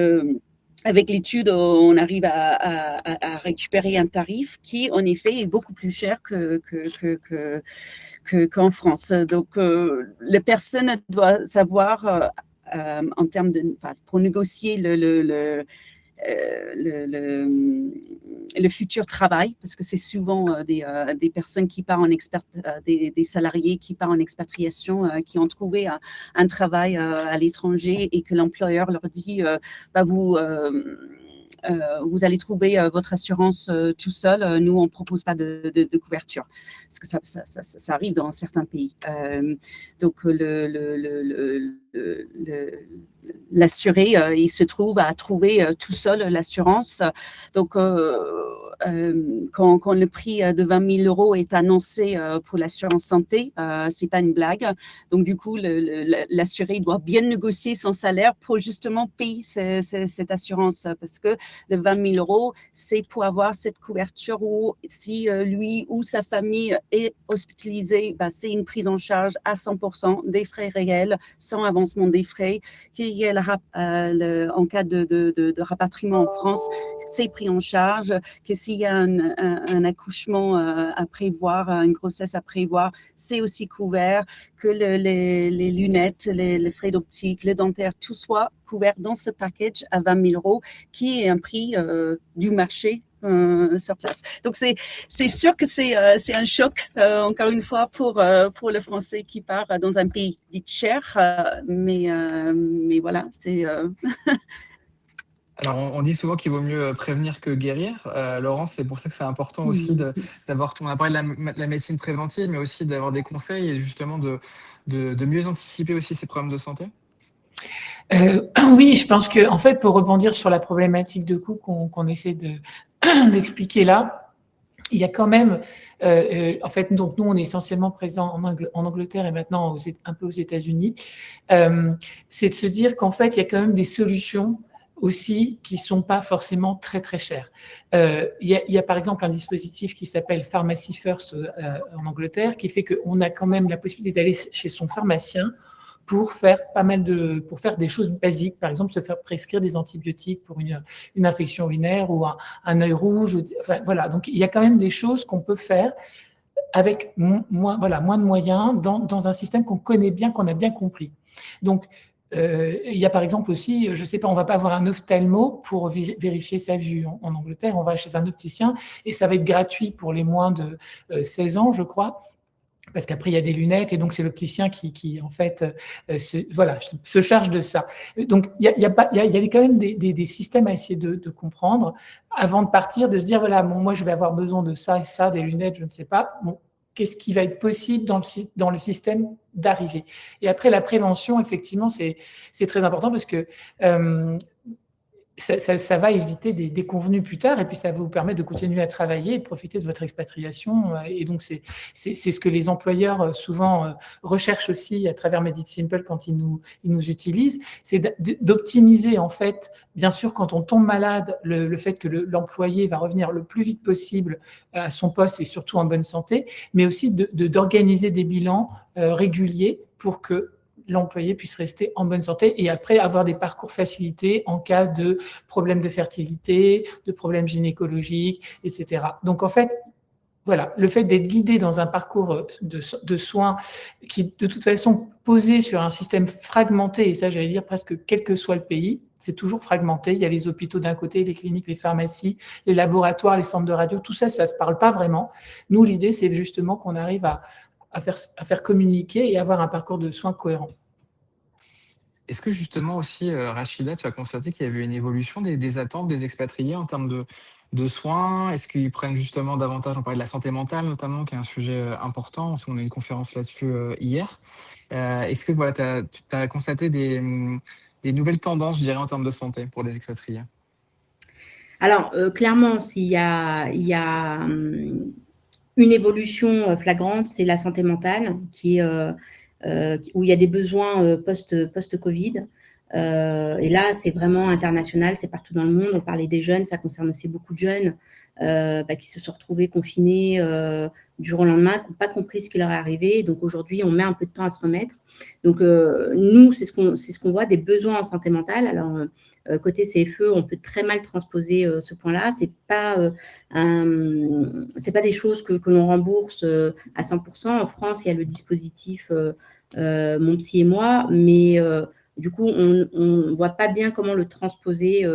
l'étude, on arrive à récupérer un tarif qui, en effet, est beaucoup plus cher qu'en France. Donc, la personne doit savoir, en termes pour négocier le futur travail, parce que c'est souvent des personnes qui partent des salariés qui partent en expatriation, qui ont trouvé un travail à l'étranger et que l'employeur leur dit vous allez trouver votre assurance tout seul. Nous, on ne propose pas de couverture. Parce que ça arrive dans certains pays. Donc, l'assuré, il se trouve à trouver tout seul l'assurance. Donc, quand le prix de 20 000 € est annoncé pour l'assurance santé, c'est pas une blague. Donc, du coup, l'assuré doit bien négocier son salaire pour justement payer cette assurance, parce que le 20 000 €, c'est pour avoir cette couverture où si lui ou sa famille est hospitalisé, c'est une prise en charge à 100% des frais réels, sans avancement des frais, qu'il y ait en cas de rapatriement en France, c'est pris en charge, que s'il y a un accouchement à prévoir, une grossesse à prévoir, c'est aussi couvert, que les lunettes, les frais d'optique, les dentaires, tout soit couvert dans ce package à 20 000 €, qui est un prix du marché sur place. Donc, c'est sûr que c'est un choc, encore une fois, pour le Français qui part dans un pays dit cher, mais voilà, c'est... Alors, on dit souvent qu'il vaut mieux prévenir que guérir. Laurence, c'est pour ça que c'est important aussi d'avoir, on a parlé de la médecine préventive, mais aussi d'avoir des conseils et justement de mieux anticiper aussi ces problèmes de santé. Oui, je pense que, en fait, pour rebondir sur la problématique de coût qu'on essaie d'expliquer là, il y a quand même, en fait, donc nous, on est essentiellement présents en Angleterre et maintenant un peu aux États-Unis. C'est de se dire qu'en fait, il y a quand même des solutions aussi qui sont pas forcément très très chères. Il y a par exemple un dispositif qui s'appelle Pharmacy First en Angleterre, qui fait qu'on a quand même la possibilité d'aller chez son pharmacien pour faire pour faire des choses basiques, par exemple se faire prescrire des antibiotiques pour une infection urinaire ou un œil rouge. Enfin, voilà, donc il y a quand même des choses qu'on peut faire avec moins de moyens dans un système qu'on connaît bien, qu'on a bien compris. Donc, il y a par exemple aussi, je ne sais pas, on ne va pas avoir un ophtalmo pour vérifier sa vue en Angleterre, on va chez un opticien et ça va être gratuit pour les moins de 16 ans, je crois. Parce qu'après, il y a des lunettes et donc c'est l'opticien qui en fait, se charge de ça. Donc, il y a quand même des systèmes à essayer de comprendre avant de partir, de se dire, voilà, bon, moi, je vais avoir besoin de ça et ça, des lunettes, je ne sais pas. Bon, qu'est-ce qui va être possible dans le système d'arriver? Et après, la prévention, effectivement, c'est très important parce que ça va éviter des déconvenues plus tard et puis ça va vous permettre de continuer à travailler et de profiter de votre expatriation. Et donc, c'est ce que les employeurs souvent recherchent aussi à travers Medit Simple quand ils nous utilisent, c'est d'optimiser en fait, bien sûr, quand on tombe malade, le fait que l'employé va revenir le plus vite possible à son poste et surtout en bonne santé, mais aussi d'organiser des bilans réguliers pour que l'employé puisse rester en bonne santé et après avoir des parcours facilités en cas de problèmes de fertilité, de problèmes gynécologiques, etc. Donc, en fait, voilà, le fait d'être guidé dans un parcours de soins qui est de toute façon posé sur un système fragmenté, et ça, j'allais dire presque quel que soit le pays, C'est toujours fragmenté. Il y a les hôpitaux d'un côté, les cliniques, les pharmacies, les laboratoires, les centres de radio, tout ça, ça ne se parle pas vraiment. Nous, l'idée, c'est justement qu'on arrive à faire communiquer et avoir un parcours de soins cohérent. Est-ce que justement aussi, Rachida, tu as constaté qu'il y avait une évolution des attentes des expatriés en termes de soins? Est-ce qu'ils prennent justement davantage, on parlait de la santé mentale notamment, qui est un sujet important, parce qu'on a eu une conférence là-dessus hier. Est-ce que voilà, tu as constaté des nouvelles tendances, je dirais, en termes de santé pour les expatriés? Alors, clairement, s'il y a une évolution flagrante, c'est la santé mentale, où il y a des besoins post-Covid. Et là, c'est vraiment international, c'est partout dans le monde. On parlait des jeunes, ça concerne aussi beaucoup de jeunes qui se sont retrouvés confinés du jour au lendemain, qui n'ont pas compris ce qui leur est arrivé. Donc aujourd'hui, on met un peu de temps à se remettre. Donc nous, c'est ce qu'on voit, des besoins en santé mentale. Alors côté CFE, on peut très mal transposer ce point-là. C'est pas des choses que l'on rembourse à 100%. En France, il y a le dispositif Mon Psy et moi, mais du coup, on ne voit pas bien comment le transposer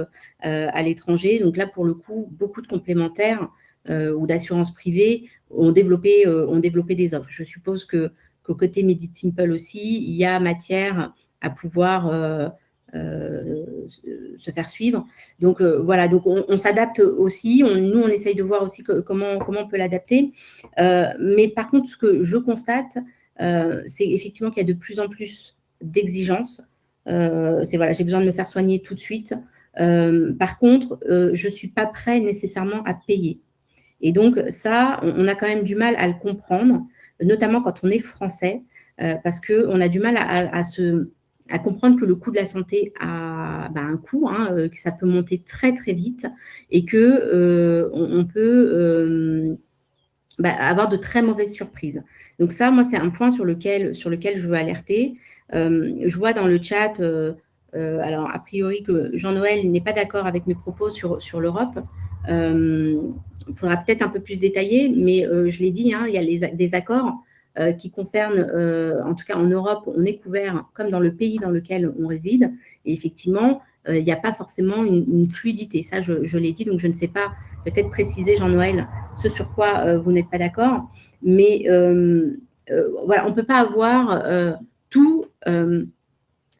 à l'étranger. Donc là, pour le coup, beaucoup de complémentaires ou d'assurances privées ont développé des offres. Je suppose qu'au côté Medit Simple aussi, il y a matière à pouvoir se faire suivre. Donc voilà, donc on s'adapte aussi. Nous, on essaye de voir aussi comment on peut l'adapter. Mais par contre, ce que je constate, c'est effectivement qu'il y a de plus en plus d'exigences. J'ai besoin de me faire soigner tout de suite. Par contre, je ne suis pas prêt nécessairement à payer. Et donc, ça, on a quand même du mal à le comprendre, notamment quand on est français, parce qu'on a du mal à comprendre que le coût de la santé a un coût, que ça peut monter très, très vite et qu'on peut avoir de très mauvaises surprises. Donc ça, moi, c'est un point sur lequel je veux alerter. Je vois dans le chat, alors a priori que Jean-Noël n'est pas d'accord avec mes propos sur l'Europe. Il faudra peut-être un peu plus détailler, mais je l'ai dit, il y a des accords qui concernent, en tout cas en Europe, on est couvert comme dans le pays dans lequel on réside. Et effectivement, il n'y a pas forcément une fluidité. Ça, je l'ai dit, donc je ne sais pas, peut-être préciser, Jean-Noël, ce sur quoi vous n'êtes pas d'accord. Mais voilà, on ne peut pas avoir tout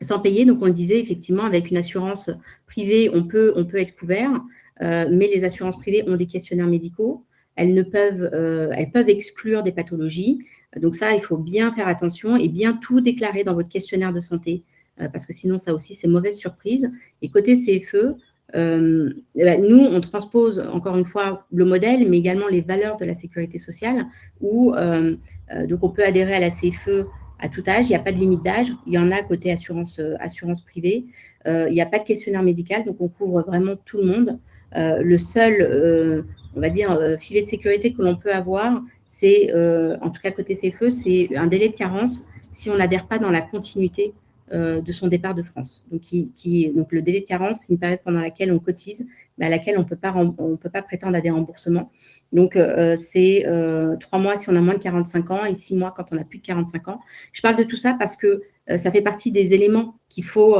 sans payer. Donc, on le disait, effectivement, avec une assurance privée, on peut être couvert, mais les assurances privées ont des questionnaires médicaux. Elles peuvent exclure des pathologies. Donc ça, il faut bien faire attention et bien tout déclarer dans votre questionnaire de santé, parce que sinon, ça aussi, c'est mauvaise surprise. Et côté CFE, nous, on transpose, encore une fois, le modèle, mais également les valeurs de la sécurité sociale, où donc on peut adhérer à la CFE à tout âge, il n'y a pas de limite d'âge, il y en a côté assurance privée, il n'y a pas de questionnaire médical, donc on couvre vraiment tout le monde. Le seul, on va dire, filet de sécurité que l'on peut avoir, c'est, en tout cas côté CFE, c'est un délai de carence si on n'adhère pas dans la continuité de son départ de France. Donc le délai de carence, c'est une période pendant laquelle on cotise, mais à laquelle on ne peut pas prétendre à des remboursements. Donc, c'est 3 mois si on a moins de 45 ans et 6 mois quand on a plus de 45 ans. Je parle de tout ça parce que ça fait partie des éléments qu'il faut...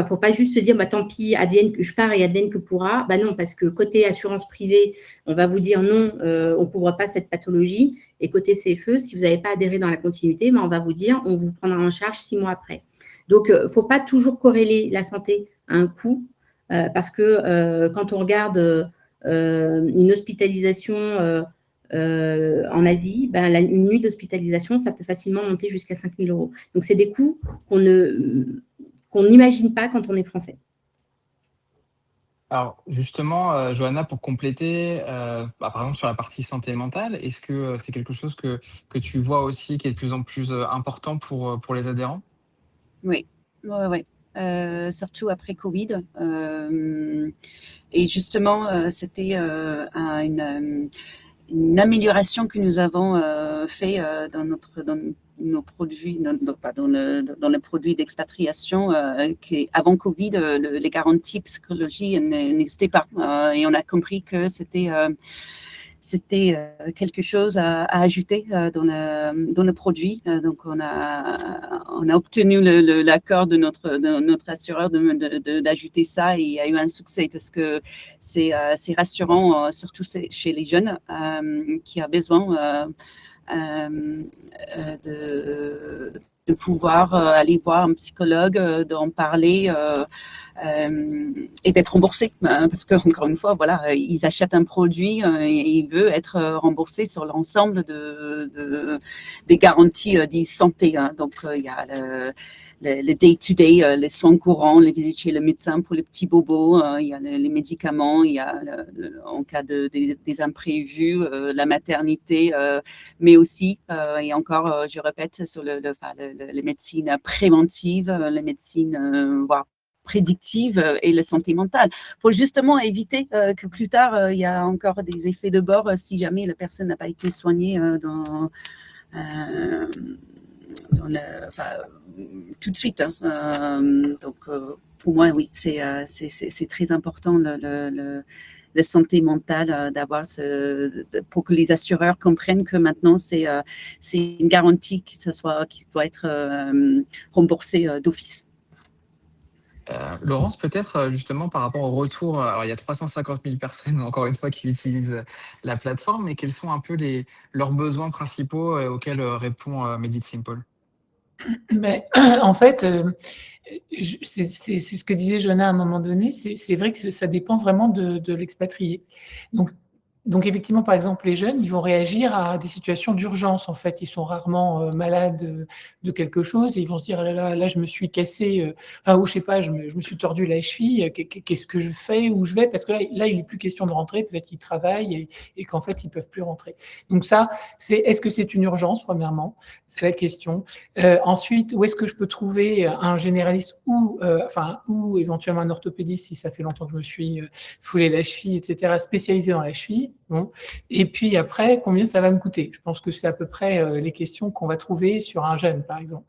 faut pas juste se dire, tant pis, advienne que je pars et advienne que pourra. Non, parce que côté assurance privée, on va vous dire non, on ne couvre pas cette pathologie. Et côté CFE, si vous n'avez pas adhéré dans la continuité, on va vous dire, on vous prendra en charge 6 mois après. Donc, il ne faut pas toujours corréler la santé à un coût, parce que quand on regarde une hospitalisation en Asie, une nuit d'hospitalisation, ça peut facilement monter jusqu'à 5 000 €. Donc, c'est des coûts qu'on n'imagine pas quand on est français. Alors justement, Johanna, pour compléter, par exemple sur la partie santé mentale, est-ce que c'est quelque chose que tu vois aussi qui est de plus en plus important pour les adhérents? Oui. Surtout après Covid. Et justement, c'était une amélioration que nous avons fait dans nos produits, dans les produits d'expatriation, avant Covid, les garanties psychologie n'existaient pas. Et on a compris que c'était c'était quelque chose à ajouter dans le produit. Donc, on a obtenu l'accord de notre assureur d'ajouter ça, et il y a eu un succès parce que c'est rassurant, surtout chez les jeunes qui ont besoin de pouvoir aller voir un psychologue, d'en parler et d'être remboursé. Parce qu'encore une fois, voilà, ils achètent un produit et ils veulent être remboursés sur l'ensemble des garanties de santé. Donc, il y a le day-to-day, les soins courants, les visites chez le médecin pour les petits bobos, il y a les médicaments, il y a en cas des imprévus, la maternité, mais aussi, et encore, je répète, sur les médecines préventives, les médecines voire prédictives et la santé mentale, pour justement éviter que plus tard, il y a encore des effets de bord si jamais la personne n'a pas été soignée tout de suite. Donc, pour moi, oui, c'est très important la santé mentale, pour que les assureurs comprennent que maintenant c'est une garantie qui doit être remboursée d'office. Laurence, peut-être justement par rapport au retour, alors il y a 350 000 personnes, encore une fois, qui utilisent la plateforme, mais quels sont un peu leurs besoins principaux auxquels répond Medit Simple? Mais, en fait, c'est ce que disait Joanna à un moment donné, c'est vrai que ça dépend vraiment de l'expatrié. Donc effectivement, par exemple, les jeunes, ils vont réagir à des situations d'urgence. En fait, ils sont rarement malades de quelque chose et ils vont se dire ah là, je me suis cassé, ou je sais pas, je me suis tordu la cheville. Qu'est-ce que je fais, où je vais? Parce que là, il n'est plus question de rentrer. Peut-être qu'ils travaillent et qu'en fait, ils peuvent plus rentrer. Donc ça, est-ce que c'est une urgence, premièrement? C'est la question. Ensuite, où est-ce que je peux trouver un généraliste ou éventuellement un orthopédiste si ça fait longtemps que je me suis foulé la cheville, etc., spécialisé dans la cheville. Bon. Et puis après, combien ça va me coûter? Je pense que c'est à peu près les questions qu'on va trouver sur un jeune, par exemple.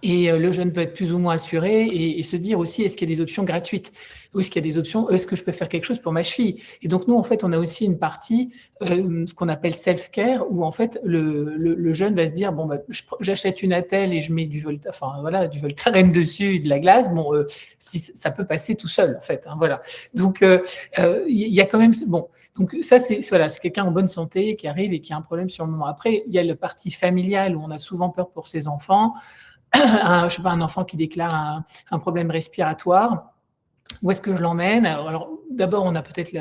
Et le jeune peut être plus ou moins assuré et se dire aussi, est-ce qu'il y a des options gratuites? Ou est-ce qu'il y a des options, est-ce que je peux faire quelque chose pour ma cheville? Et donc, nous, en fait, on a aussi une partie, ce qu'on appelle self-care, où en fait, le jeune va se dire, bon, j'achète une attelle et je mets du Voltaren dessus, de la glace. Bon, si ça peut passer tout seul, en fait. Hein, voilà. Donc, il y a quand même, bon. Donc, ça, c'est quelqu'un en bonne santé qui arrive et qui a un problème sur le moment. Après, il y a la partie familiale où on a souvent peur pour ses enfants. Un enfant qui déclare un problème respiratoire. Où est-ce que je l'emmène? Alors, d'abord, on a peut-être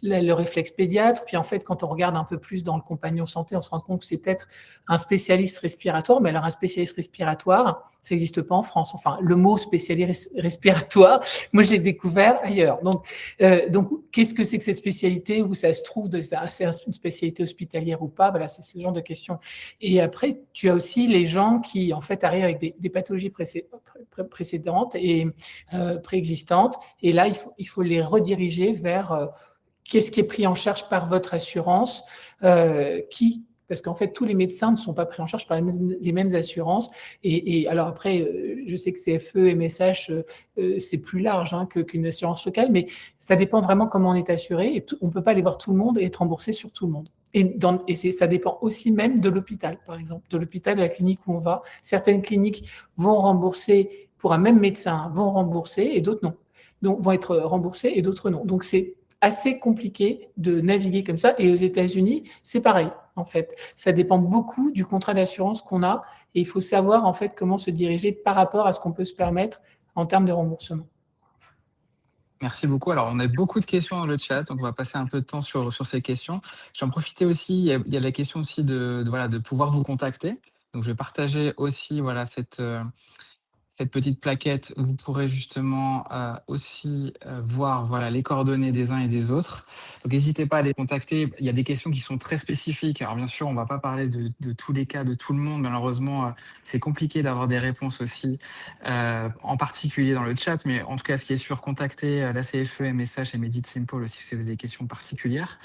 le réflexe pédiatre, puis en fait, quand on regarde un peu plus dans le compagnon santé, on se rend compte que c'est peut-être un spécialiste respiratoire, mais alors un spécialiste respiratoire, ça n'existe pas en France. Enfin, le mot spécialiste respiratoire, moi, je l'ai découvert ailleurs. Donc, qu'est-ce que c'est que cette spécialité? Où ça se trouve? C'est une spécialité hospitalière ou pas? Voilà, c'est ce genre de questions. Et après, tu as aussi les gens qui, en fait, arrivent avec des pathologies précédentes et préexistantes. Et là, il faut les rediriger vers qu'est-ce qui est pris en charge par votre assurance, parce qu'en fait, tous les médecins ne sont pas pris en charge par les mêmes assurances. Et alors après, je sais que CFE, MSH, c'est plus large qu'une assurance locale, mais ça dépend vraiment comment on est assuré. Et on ne peut pas aller voir tout le monde et être remboursé sur tout le monde. Et ça dépend aussi même de l'hôpital, par exemple, de l'hôpital, de la clinique où on va. Certaines cliniques vont rembourser, pour un même médecin, vont rembourser et d'autres non. Donc, vont être remboursés et d'autres non. Donc, c'est assez compliqué de naviguer comme ça. Et aux États-Unis, c'est pareil, en fait. Ça dépend beaucoup du contrat d'assurance qu'on a et il faut savoir, en fait, comment se diriger par rapport à ce qu'on peut se permettre en termes de remboursement. Merci beaucoup. Alors, on a beaucoup de questions dans le chat, donc on va passer un peu de temps sur ces questions. Je vais en profiter aussi, il y a la question aussi de pouvoir vous contacter. Donc, je vais partager aussi cette petite plaquette où vous pourrez justement aussi voir les coordonnées des uns et des autres. Donc n'hésitez pas à les contacter. Il y a des questions qui sont très spécifiques. Alors bien sûr, on ne va pas parler de tous les cas de tout le monde. Malheureusement, c'est compliqué d'avoir des réponses aussi, en particulier dans le chat. Mais en tout cas, ce qui est sûr, contactez la CFE, MSH et Medit Simple aussi si vous avez des questions particulières.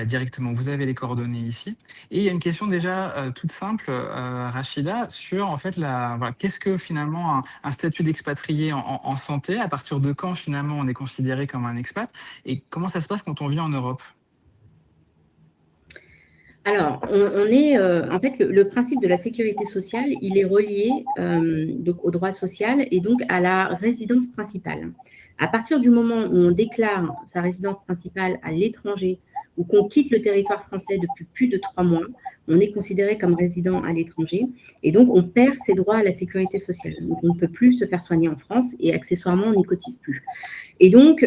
Directement, vous avez les coordonnées ici. Et il y a une question déjà toute simple, Rachida, sur en fait qu'est-ce que finalement un statut d'expatrié en santé, à partir de quand finalement on est considéré comme un expat et comment ça se passe quand on vit en Europe? Alors, on est, en fait, le principe de la sécurité sociale, il est relié donc au droit social et donc à la résidence principale. À partir du moment où on déclare sa résidence principale à l'étranger ou qu'on quitte le territoire français depuis plus de 3 mois, on est considéré comme résident à l'étranger et donc on perd ses droits à la sécurité sociale. Donc, on ne peut plus se faire soigner en France et accessoirement, on n'y cotise plus. Et donc,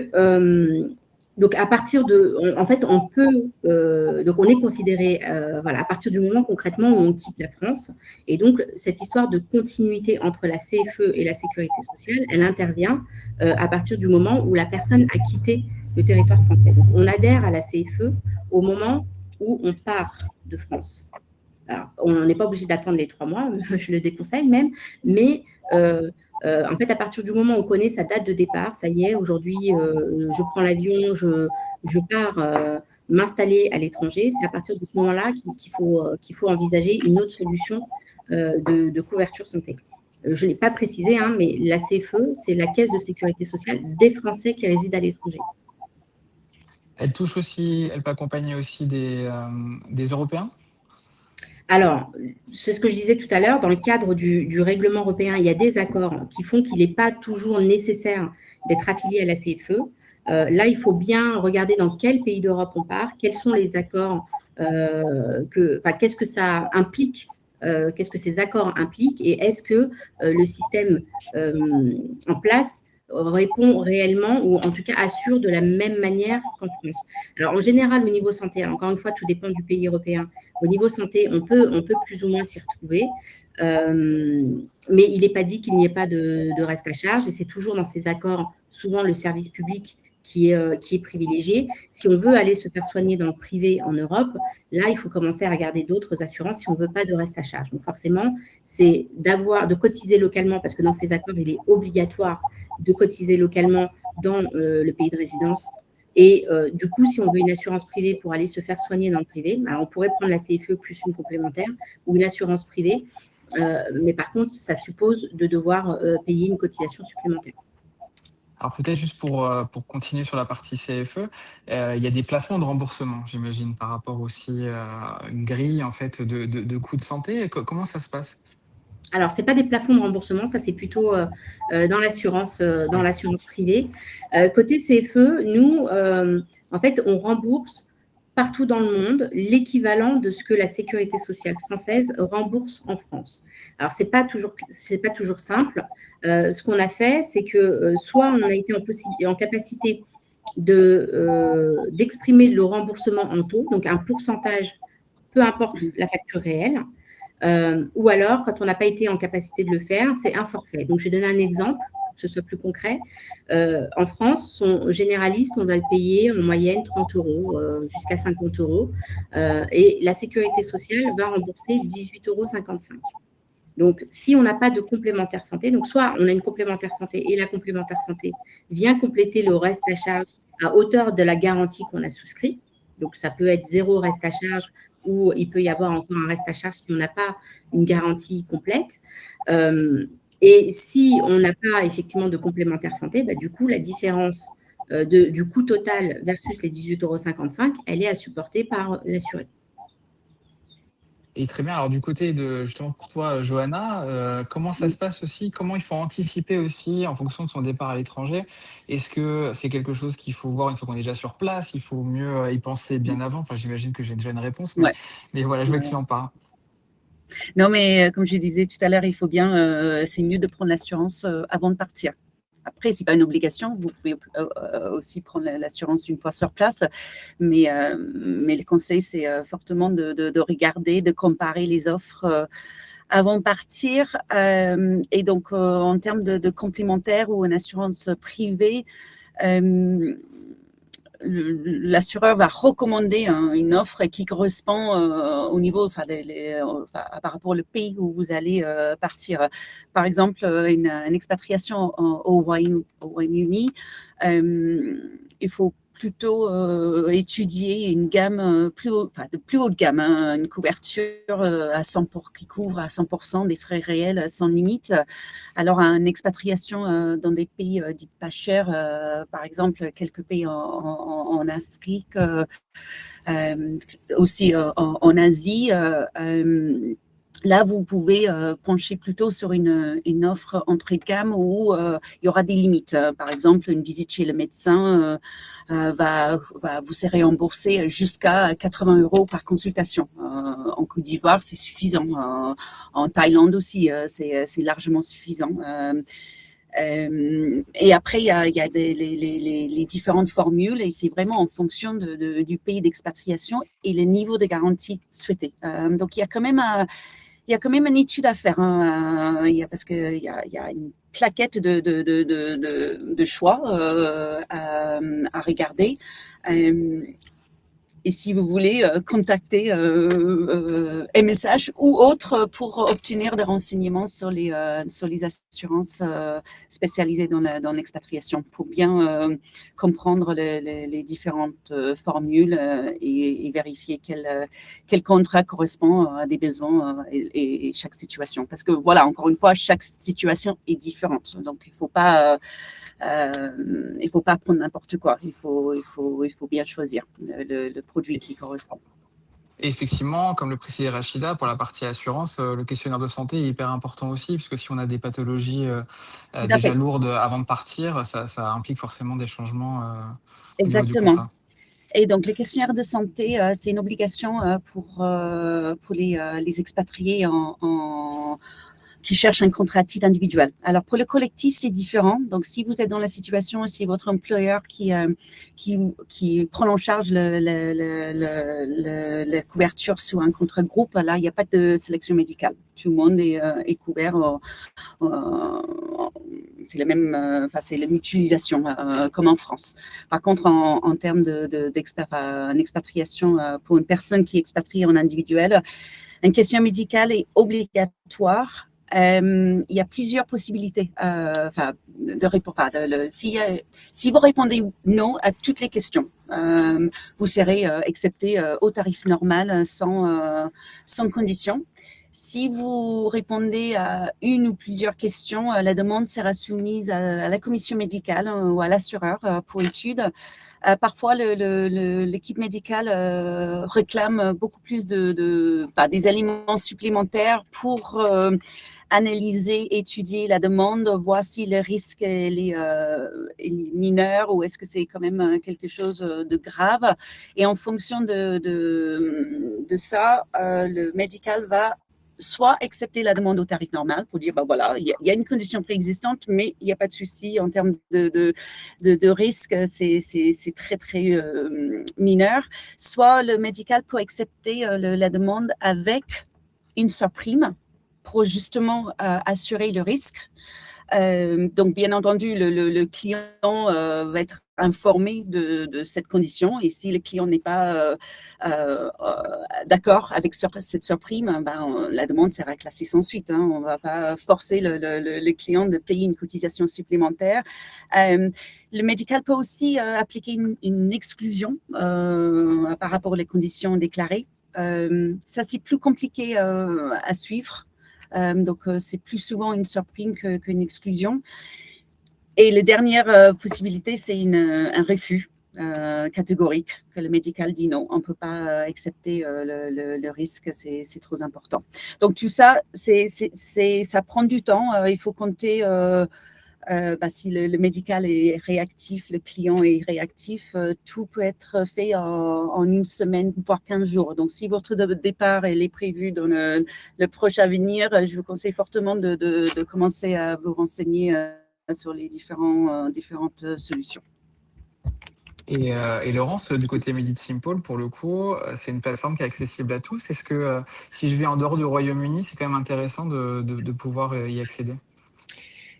à partir de, en fait, on peut, donc on est considéré, voilà, à partir du moment concrètement où on quitte la France. Et donc, cette histoire de continuité entre la CFE et la sécurité sociale, elle intervient à partir du moment où la personne a quitté le territoire français. Donc, on adhère à la CFE au moment où on part de France. Alors, on n'est pas obligé d'attendre les 3 mois, je le déconseille même, mais en fait, à partir du moment où on connaît sa date de départ, ça y est, aujourd'hui, je prends l'avion, je pars m'installer à l'étranger, c'est à partir de ce moment-là qu'il faut envisager une autre solution de couverture santé. Je n'ai pas précisé, hein, mais la CFE, c'est la Caisse de sécurité sociale des Français qui résident à l'étranger. Elle touche aussi, elle peut accompagner aussi des Européens? Alors, c'est ce que je disais tout à l'heure, dans le cadre du règlement européen, il y a des accords qui font qu'il n'est pas toujours nécessaire d'être affilié à la CFE. Là, il faut bien regarder dans quel pays d'Europe on part, quels sont les accords, qu'est-ce que ça implique, qu'est-ce que ces accords impliquent et est-ce que le système en place répond réellement ou en tout cas assure de la même manière qu'en France. Alors en général au niveau santé, encore une fois tout dépend du pays européen, au niveau santé on peut plus ou moins s'y retrouver, mais il n'est pas dit qu'il n'y ait pas de reste à charge et c'est toujours dans ces accords souvent le service public qui est privilégié. Si on veut aller se faire soigner dans le privé en Europe, là, il faut commencer à regarder d'autres assurances si on ne veut pas de reste à charge. Donc, forcément, c'est de cotiser localement, parce que dans ces accords, il est obligatoire de cotiser localement dans le pays de résidence. Et du coup, si on veut une assurance privée pour aller se faire soigner dans le privé, alors on pourrait prendre la CFE plus une complémentaire ou une assurance privée. Mais par contre, ça suppose de devoir payer une cotisation supplémentaire. Alors peut-être juste pour continuer sur la partie CFE, il y a des plafonds de remboursement, j'imagine, par rapport aussi à une grille en fait de coûts de santé. Comment ça se passe? Alors, ce n'est pas des plafonds de remboursement, ça c'est plutôt dans l'assurance privée. Côté CFE, nous, en fait, on rembourse partout dans le monde l'équivalent de ce que la sécurité sociale française rembourse en France. Alors, ce n'est pas toujours simple. Ce qu'on a fait, c'est que soit on a été en capacité d'exprimer le remboursement en taux, donc un pourcentage, peu importe la facture réelle, ou alors, quand on n'a pas été en capacité de le faire, c'est un forfait. Donc, je vais donner un exemple pour que ce soit plus concret. En France, son généraliste, on va le payer en moyenne 30 € jusqu'à 50 €. Et la sécurité sociale va rembourser 18,55 €. Donc, si on n'a pas de complémentaire santé, donc soit on a une complémentaire santé et la complémentaire santé vient compléter le reste à charge à hauteur de la garantie qu'on a souscrit. Donc, ça peut être 0 reste à charge ou il peut y avoir encore un reste à charge si on n'a pas une garantie complète. Et si on n'a pas effectivement de complémentaire santé, bah, du coup, la différence du coût total versus les 18,55 €, elle est à supporter par l'assuré. Et très bien. Alors du côté de justement pour toi, Johanna, comment ça se passe aussi? Comment il faut anticiper aussi en fonction de son départ à l'étranger? Est-ce que c'est quelque chose qu'il faut voir une fois qu'on est déjà sur place? Il faut mieux y penser bien avant? Enfin, j'imagine que j'ai déjà une réponse, Ouais. mais voilà, je veux que tu en parles. Non, mais comme je disais tout à l'heure, il faut bien, c'est mieux de prendre l'assurance avant de partir. Après, ce n'est pas une obligation, vous pouvez aussi prendre l'assurance une fois sur place, mais le conseil, c'est fortement de regarder, de comparer les offres avant de partir. Et donc, en termes de complémentaire ou une assurance privée, l'assureur va recommander une offre qui correspond au niveau, par rapport au pays où vous allez partir. Par exemple, une expatriation au Royaume-Uni, il faut plutôt étudier une gamme de plus haut de gamme, hein, une couverture qui couvre à 100% des frais réels sans limite. Alors, une expatriation dans des pays dits pas chers, par exemple, quelques pays en Afrique, aussi en Asie, là, vous pouvez pencher plutôt sur une offre entrée de gamme où il y aura des limites. Par exemple, une visite chez le médecin vous serez remboursé jusqu'à 80 € par consultation. En Côte d'Ivoire, c'est suffisant. En Thaïlande aussi, c'est largement suffisant. Et après, il y a les différentes formules et c'est vraiment en fonction du pays d'expatriation et le niveau de garantie souhaité. Donc, il y a quand même une étude à faire, hein, parce qu'il y a une plaquette de choix à regarder. Et si vous voulez contacter MSH ou autres pour obtenir des renseignements sur les assurances spécialisées dans l'expatriation, pour bien comprendre les différentes formules et vérifier quel contrat correspond à des besoins et chaque situation. Parce que voilà, encore une fois, chaque situation est différente. Donc, il ne faut pas prendre n'importe quoi. Il faut bien choisir le produit qui correspond. Et effectivement, comme le précisait Rachida, pour la partie assurance, le questionnaire de santé est hyper important aussi, puisque si on a des pathologies déjà lourdes avant de partir, ça implique forcément des changements au niveau du Exactement. contrat. Et donc, les questionnaires de santé, c'est une obligation pour les expatriés qui cherchent un contrat à titre individuel. Alors, pour le collectif, c'est différent. Donc, si vous êtes dans la situation, si votre employeur qui prend en charge la couverture sous un contrat de groupe, là, il n'y a pas de sélection médicale. Tout le monde est couvert. C'est la même, c'est la mutualisation comme en France. Par contre, en termes d'expatriation pour une personne qui est expatriée en individuel, un questionnaire médical est obligatoire. Il y a plusieurs possibilités de répondre. Si vous répondez non à toutes les questions, vous serez accepté au tarif normal sans condition. Si vous répondez à une ou plusieurs questions, la demande sera soumise à la commission médicale ou à l'assureur pour étude. Parfois, l'équipe médicale réclame beaucoup plus des éléments supplémentaires pour analyser, étudier la demande, voir si le risque est mineur ou est-ce que c'est quand même quelque chose de grave. Et en fonction de ça, le médical va soit accepter la demande au tarif normal pour dire, voilà, il y a une condition préexistante, mais il n'y a pas de souci en termes de risque, c'est très, très mineur. Soit le médical peut accepter la demande avec une surprime pour justement assurer le risque. Donc, bien entendu, le client va être informé de cette condition et si le client n'est pas d'accord avec cette surprime, la demande sera classée sans suite. Hein. On ne va pas forcer le client de payer une cotisation supplémentaire. Le médical peut aussi appliquer une exclusion par rapport aux conditions déclarées. Ça, c'est plus compliqué à suivre. Donc, c'est plus souvent une surprime qu'une exclusion. Et la dernière possibilité, c'est un refus catégorique, que le médical dit non, on ne peut pas accepter le risque, c'est trop important. Donc, tout ça, ça prend du temps. Il faut compter si le médical est réactif, le client est réactif, tout peut être fait en une semaine, voire 15 jours. Donc, si votre départ est prévu dans le proche avenir, je vous conseille fortement de commencer à vous renseigner sur les différentes solutions. Et Laurence, du côté MeditSimple, pour le coup, c'est une plateforme qui est accessible à tous. Est-ce que si je vais en dehors du Royaume-Uni, c'est quand même intéressant de pouvoir y accéder ?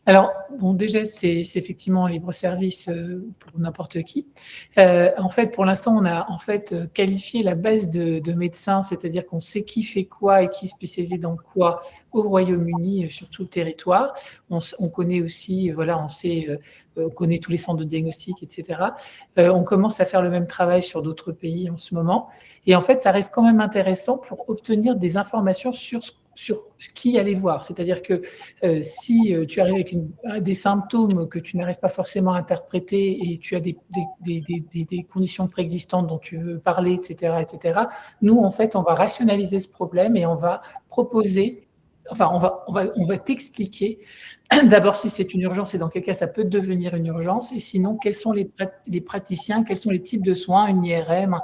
Alors, bon, déjà, c'est effectivement un libre service pour n'importe qui. En fait, pour l'instant, on a en fait qualifié la base de médecins, c'est-à-dire qu'on sait qui fait quoi et qui est spécialisé dans quoi au Royaume-Uni, sur tout le territoire. On connaît aussi, voilà, on connaît tous les centres de diagnostic, etc. On commence à faire le même travail sur d'autres pays en ce moment. Et en fait, ça reste quand même intéressant pour obtenir des informations sur qui aller voir. C'est-à-dire que si tu arrives avec des symptômes que tu n'arrives pas forcément à interpréter et tu as des conditions préexistantes dont tu veux parler, etc., nous, en fait, on va rationaliser ce problème et on va proposer, enfin, on va t'expliquer d'abord si c'est une urgence et dans quel cas ça peut devenir une urgence, et sinon, quels sont les praticiens, quels sont les types de soins, une IRM,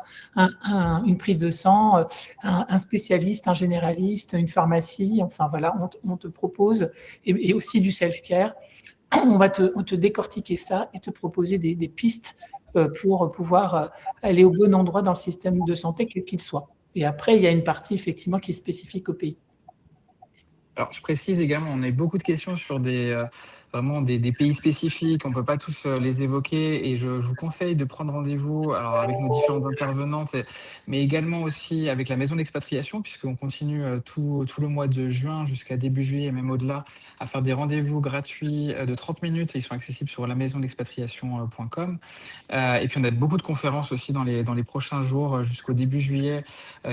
une prise de sang, un spécialiste, un généraliste, une pharmacie, enfin voilà, on te propose, et aussi du self-care, on va te décortiquer ça et te proposer des pistes pour pouvoir aller au bon endroit dans le système de santé, quel qu'il soit. Et après, il y a une partie effectivement qui est spécifique au pays. Alors, je précise également, on a eu beaucoup de questions sur vraiment des pays spécifiques. On ne peut pas tous les évoquer et je vous conseille de prendre rendez-vous alors, avec nos différentes intervenantes, mais également aussi avec la maison d'expatriation, puisqu'on continue tout le mois de juin jusqu'à début juillet et même au-delà à faire des rendez-vous gratuits de 30 minutes et ils sont accessibles sur la maisondexpatriation.com. Et puis, on a beaucoup de conférences aussi dans les prochains jours jusqu'au début juillet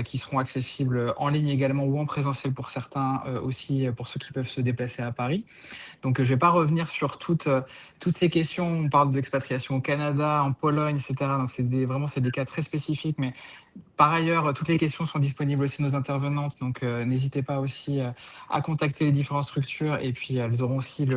qui seront accessibles en ligne également ou en présentiel pour certains aussi pour ceux qui peuvent se déplacer à Paris. Donc, je ne vais pas revenir sur toutes ces questions. On parle d'expatriation au Canada, en Pologne, etc. Donc, c'est des cas très spécifiques. Mais par ailleurs, toutes les questions sont disponibles aussi nos intervenantes. Donc, n'hésitez pas aussi à contacter les différentes structures. Et puis, elles auront aussi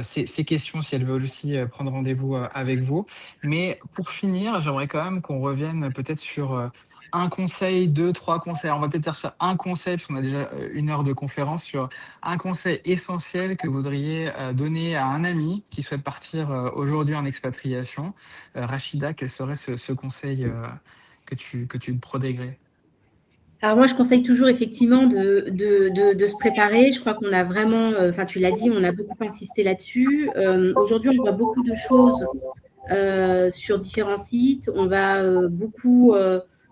ces questions si elles veulent aussi prendre rendez-vous avec vous. Mais pour finir, j'aimerais quand même qu'on revienne peut-être sur un conseil, deux, trois conseils. On va peut-être faire un conseil, parce qu'on a déjà 1 heure de conférence, sur un conseil essentiel que vous voudriez donner à un ami qui souhaite partir aujourd'hui en expatriation. Rachida, quel serait ce conseil que tu prodiguerais? Alors moi, je conseille toujours effectivement de se préparer. Je crois qu'on a vraiment, enfin tu l'as dit, on a beaucoup insisté là-dessus. Aujourd'hui, on voit beaucoup de choses sur différents sites. On va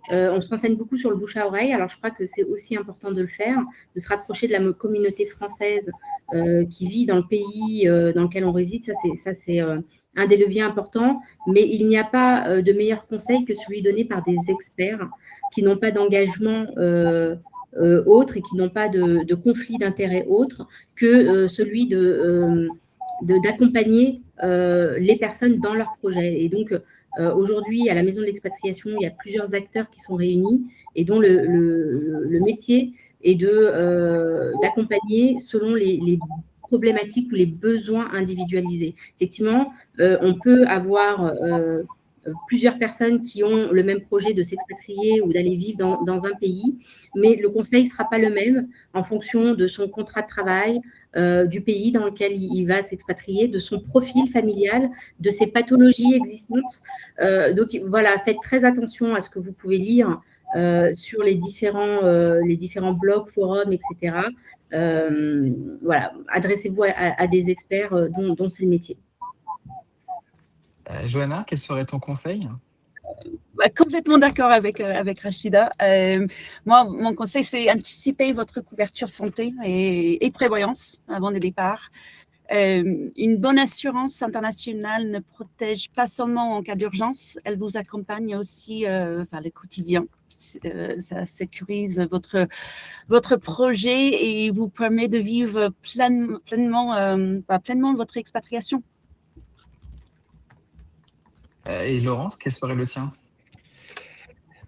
on se renseigne beaucoup sur le bouche à oreille. Alors, je crois que c'est aussi important de le faire, de se rapprocher de la communauté française qui vit dans le pays dans lequel on réside. Ça, c'est un des leviers importants. Mais il n'y a pas de meilleur conseil que celui donné par des experts qui n'ont pas d'engagement autre et qui n'ont pas de conflit d'intérêts autre que celui d'accompagner les personnes dans leur projet. Et donc, aujourd'hui, à la Maison de l'Expatriation, il y a plusieurs acteurs qui sont réunis et dont le métier est d'accompagner selon les problématiques ou les besoins individualisés. Effectivement, on peut avoir plusieurs personnes qui ont le même projet de s'expatrier ou d'aller vivre dans un pays, mais le conseil ne sera pas le même en fonction de son contrat de travail, du pays dans lequel il va s'expatrier, de son profil familial, de ses pathologies existantes. Donc voilà, faites très attention à ce que vous pouvez lire sur les différents blogs, forums, etc. Voilà, adressez-vous à des experts dont c'est le métier. Johanna, quel serait ton conseil? Complètement d'accord avec Rachida. Moi, mon conseil, c'est anticiper votre couverture santé et prévoyance avant le départ. Une bonne assurance internationale ne protège pas seulement en cas d'urgence, elle vous accompagne aussi le quotidien. Ça sécurise votre projet et vous permet de vivre pleinement votre expatriation. Et Laurence, quel serait le tien?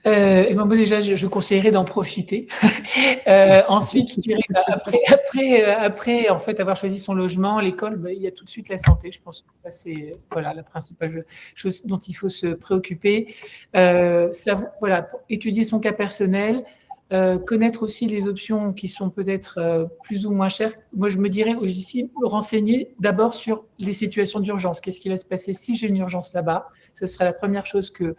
Et moi, déjà, je conseillerais d'en profiter. Ensuite, je dirais, après, en fait, avoir choisi son logement, l'école, il y a tout de suite la santé. Je pense que ça, c'est la principale chose dont il faut se préoccuper. Étudier son cas personnel, connaître aussi les options qui sont peut-être plus ou moins chères. Moi, je me dirais aussi renseigner d'abord sur les situations d'urgence. Qu'est-ce qui va se passer si j'ai une urgence là-bas? Ce sera la première chose que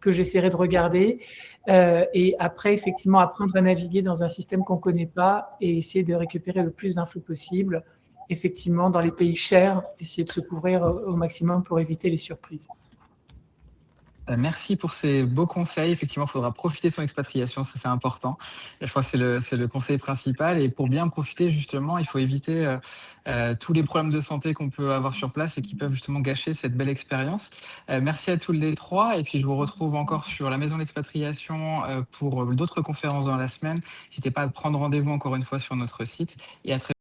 j'essaierai de regarder. Et après, effectivement, apprendre à naviguer dans un système qu'on ne connaît pas et essayer de récupérer le plus d'infos possible effectivement, dans les pays chers, essayer de se couvrir au maximum pour éviter les surprises. Merci pour ces beaux conseils. Effectivement, il faudra profiter de son expatriation, ça c'est important. Et je crois que c'est le conseil principal. Et pour bien profiter, justement, il faut éviter tous les problèmes de santé qu'on peut avoir sur place et qui peuvent justement gâcher cette belle expérience. Merci à tous les trois. Et puis, je vous retrouve encore sur la Maison d'Expatriation pour d'autres conférences dans la semaine. N'hésitez pas à prendre rendez-vous encore une fois sur notre site. Et à très